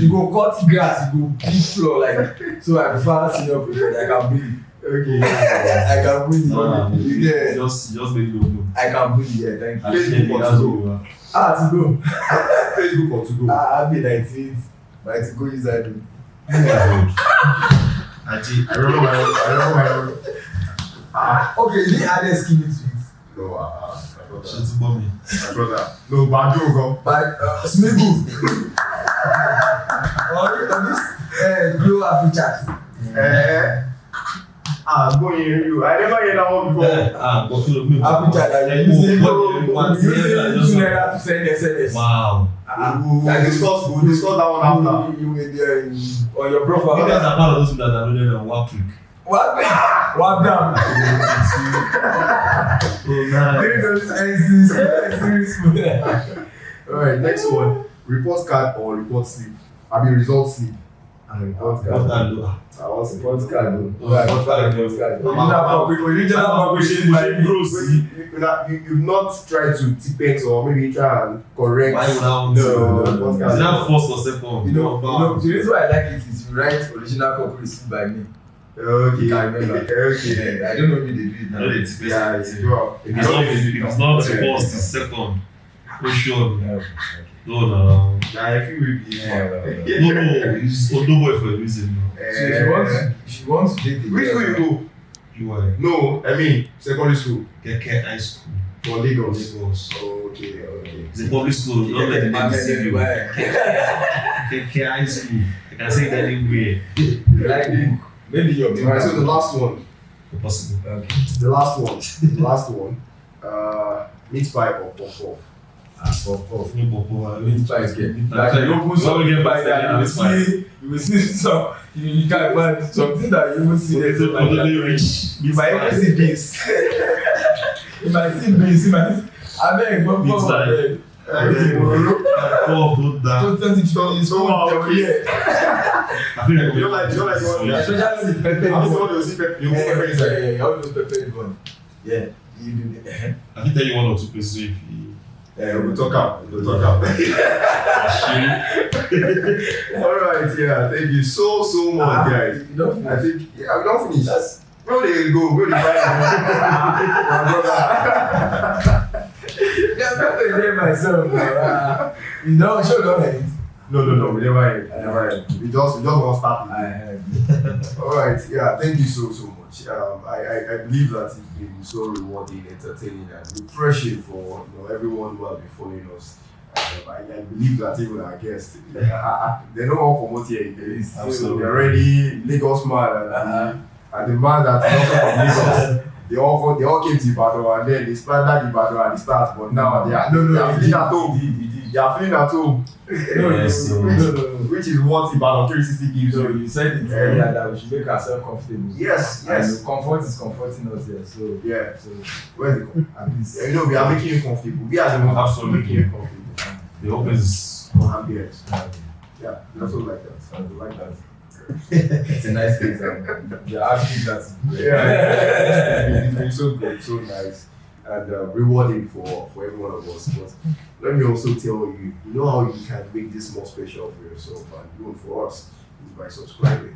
[SPEAKER 4] You go cut grass, you go pick floor like. So I prefer senior prefect. I can bully.
[SPEAKER 5] Okay.
[SPEAKER 4] I can bully. You get.
[SPEAKER 6] Just make you know.
[SPEAKER 4] I can bully. Yeah, thank you.
[SPEAKER 5] Facebook or to go?
[SPEAKER 4] To go.
[SPEAKER 5] Facebook or to go?
[SPEAKER 4] I'll be 19th. But to go inside.
[SPEAKER 5] I remember my own.
[SPEAKER 4] Okay, the others give it to it.
[SPEAKER 5] No,
[SPEAKER 6] She's mommy.
[SPEAKER 5] my brother. No, Badu go.
[SPEAKER 4] But Smigu. Or this Glow Happy Chat.
[SPEAKER 5] Go in you. I never heard that one before.
[SPEAKER 4] Happy Chat that you using to send SMS.
[SPEAKER 6] Wow.
[SPEAKER 5] We'll discuss that one after.
[SPEAKER 4] You will there on your
[SPEAKER 6] You
[SPEAKER 4] profile.
[SPEAKER 6] guys are part of those people that are downloaded on one click.
[SPEAKER 4] What down?
[SPEAKER 5] Alright, next one. Report card or report slip? I mean result slip.
[SPEAKER 4] Report
[SPEAKER 6] What
[SPEAKER 4] card.
[SPEAKER 6] that do?
[SPEAKER 5] I was
[SPEAKER 4] Report card.
[SPEAKER 6] Report card.
[SPEAKER 4] Original publishing by
[SPEAKER 5] You've not tried to tipex or maybe try and correct.
[SPEAKER 6] Why would I want
[SPEAKER 5] No,
[SPEAKER 6] to?
[SPEAKER 5] report
[SPEAKER 6] Is
[SPEAKER 5] card.
[SPEAKER 6] that first or second?
[SPEAKER 4] You know, the reason why I like it is you write original copy receipt by me.
[SPEAKER 5] Okay.
[SPEAKER 4] I remember.
[SPEAKER 5] Okay.
[SPEAKER 4] I don't know if they do it
[SPEAKER 6] No,
[SPEAKER 4] now.
[SPEAKER 6] it's
[SPEAKER 5] Yeah, it's bro.
[SPEAKER 6] If it's not first, it's second. For sure. No.
[SPEAKER 5] Nah, if you read this one.
[SPEAKER 6] No, it's Odoboy for a reason. No.
[SPEAKER 4] So if you want to date a
[SPEAKER 5] Which school you go?
[SPEAKER 6] You are
[SPEAKER 5] No, I mean secondary school
[SPEAKER 6] Keke High School.
[SPEAKER 5] for Lagos.
[SPEAKER 6] Lagos.
[SPEAKER 5] Okay.
[SPEAKER 6] It's a public school. Don't let the name deceive you.
[SPEAKER 4] Like
[SPEAKER 6] Keke High School. You can say that anywhere.
[SPEAKER 4] maybe your
[SPEAKER 5] Alright, so the last one.
[SPEAKER 6] Possible.
[SPEAKER 4] Okay.
[SPEAKER 5] The last one. Meat pie or pop.
[SPEAKER 4] Meat pie is good. Like
[SPEAKER 6] Like
[SPEAKER 4] you open some
[SPEAKER 6] get
[SPEAKER 4] pie that you will see some you can't find something that you will see there. So like that. You might even see beans. You might see beans. You might. I beg, go
[SPEAKER 6] Meat pie.
[SPEAKER 4] beg.
[SPEAKER 6] Put that.
[SPEAKER 4] Don't tell me
[SPEAKER 5] So, okay.
[SPEAKER 6] I feel like
[SPEAKER 5] You don't like
[SPEAKER 4] Especially the pepper.
[SPEAKER 5] I'm the one that see pepper. You go pepper inside.
[SPEAKER 4] Yeah, all those pepper one. Yeah, you do that.
[SPEAKER 6] I can tell you 1 or 2 places if you.
[SPEAKER 5] We'll talk out. Alright, yeah, thank you so much, guys.
[SPEAKER 4] You don't
[SPEAKER 5] I think we don't finish. Where they go? Where they my brother.
[SPEAKER 4] Yeah, I'm not going to myself. You don't show no hate.
[SPEAKER 5] No, we never end. We just want to start it. Alright, yeah, thank you so much. I believe that it's been so rewarding, entertaining, and refreshing for everyone who has been following us. I believe that even our guests, they don't all promote here. They're already Lagos man, and the man that is also from Lagos. They all came to Ibadan and then they splattered Ibadan at the start, but now they are feeling at home. They are feeling at home. Which is what Ibadan 360 gives
[SPEAKER 4] So
[SPEAKER 5] you.
[SPEAKER 4] you said it earlier that we should make ourselves comfortable.
[SPEAKER 5] Yes.
[SPEAKER 4] And comfort is comforting us there. So
[SPEAKER 5] Yeah.
[SPEAKER 4] so
[SPEAKER 5] Where's the
[SPEAKER 4] at least
[SPEAKER 5] we are making you comfortable. We as a man
[SPEAKER 6] Absolutely.
[SPEAKER 5] making you comfortable.
[SPEAKER 6] The hope is.
[SPEAKER 5] Ambience. Yeah, we also like that.
[SPEAKER 4] I would like that. It's a nice thing. Yeah, I think that's great.
[SPEAKER 5] Yeah. It's been so good, so nice, and rewarding for every one of us. But let me also tell you, you know how you can make this more special for yourself and even for us is by subscribing.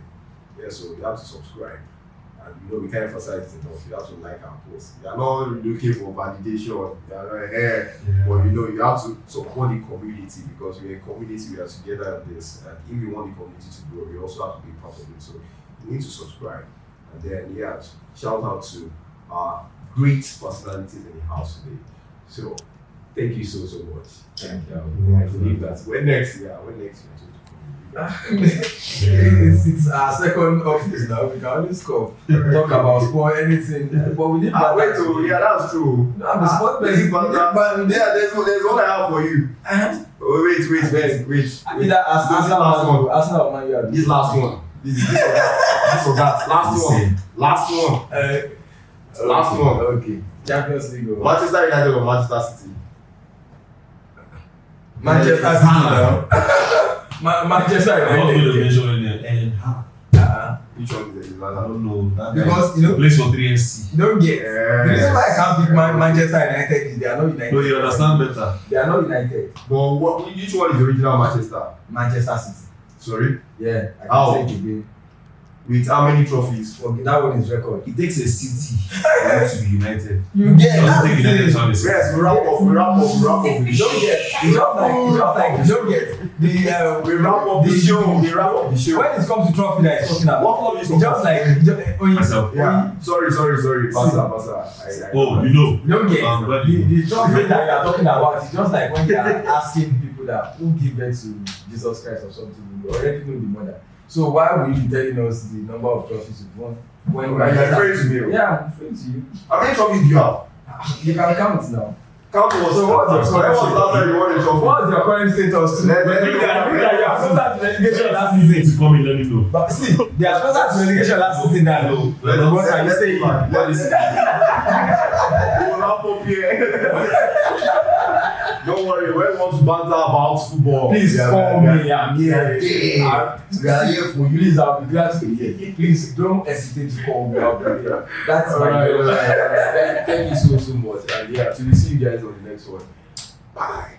[SPEAKER 5] Yeah, so you have to subscribe. And we can't emphasize it enough. You have to like our posts. You are not looking for validation. You are not here. But you have to support the community because we're a community, we are together in this. And if you want the community to grow, you also have to be part of it. So you need to subscribe. And then, yeah, shout out to great personalities in the house today. So, thank you so much.
[SPEAKER 4] Thank you.
[SPEAKER 5] I believe that when next year,
[SPEAKER 4] It's our second office now. We can always come talk about sport, anything. But we did that.
[SPEAKER 5] wait, yeah, that's true.
[SPEAKER 4] No, I'm a sport person.
[SPEAKER 5] Yeah, there's one I have for you. Oh, wait.
[SPEAKER 4] Either Arsenal or Man U.
[SPEAKER 5] This last one. This or that. Last one.
[SPEAKER 4] Okay. Champions League.
[SPEAKER 5] Manchester United or Manchester City?
[SPEAKER 4] Manchester City now. Manchester
[SPEAKER 6] I'm not going to
[SPEAKER 4] United.
[SPEAKER 6] mention any.
[SPEAKER 5] Which one is it?
[SPEAKER 6] I don't know. That
[SPEAKER 4] Because,
[SPEAKER 6] guy
[SPEAKER 4] you know,
[SPEAKER 6] plays for 3SC.
[SPEAKER 4] You don't get. The reason why I can't pick Manchester United is they are not United.
[SPEAKER 6] No, you understand better.
[SPEAKER 4] They are not United.
[SPEAKER 5] But which one is the original Manchester?
[SPEAKER 4] Manchester City.
[SPEAKER 5] Sorry?
[SPEAKER 4] Yeah, I can
[SPEAKER 5] How?
[SPEAKER 4] say it again.
[SPEAKER 5] With how many trophies?
[SPEAKER 4] Okay, that one is record.
[SPEAKER 6] It takes a city for you to be united.
[SPEAKER 4] You get.
[SPEAKER 6] It doesn't take
[SPEAKER 4] That's
[SPEAKER 6] United
[SPEAKER 4] it.
[SPEAKER 6] to have a city.
[SPEAKER 5] Yes, we wrap up.
[SPEAKER 4] You don't get. It's just like you don't get the
[SPEAKER 5] We wrap up the show.
[SPEAKER 4] When it comes to trophy that is talking about,
[SPEAKER 5] What club is
[SPEAKER 4] it's just like
[SPEAKER 6] Myself.
[SPEAKER 5] Yeah. Sorry. Passa.
[SPEAKER 6] Oh, you know.
[SPEAKER 4] You don't get
[SPEAKER 6] But
[SPEAKER 4] the trophy that you are talking about. It's just like when you are asking people that who give birth to Jesus Christ or something. You already know the mother. So why will you be telling us the number of trophies you've won? When
[SPEAKER 5] You're referring to me.
[SPEAKER 4] Yeah, I'm referring to you.
[SPEAKER 5] How many trophies do you have?
[SPEAKER 4] You can count now.
[SPEAKER 5] Count was.
[SPEAKER 4] So what's your
[SPEAKER 5] When was the last time you won a trophy?
[SPEAKER 4] What's your current status?
[SPEAKER 5] Let-
[SPEAKER 4] You are closer to relegation last
[SPEAKER 6] you need
[SPEAKER 4] season.
[SPEAKER 6] to come in, let me know.
[SPEAKER 4] But see, they are closer to relegation last season now. What are you saying?
[SPEAKER 5] We'll wrap up here. Don't worry, when we want to banter about football,
[SPEAKER 4] Please call me. I'm here.
[SPEAKER 5] We are here for you.
[SPEAKER 4] Please, I'll be glad to be here. Please don't hesitate to call me. I'll be here. That's my
[SPEAKER 5] Alright. Thank you so much. And yeah, till we see you guys on the next one. Bye.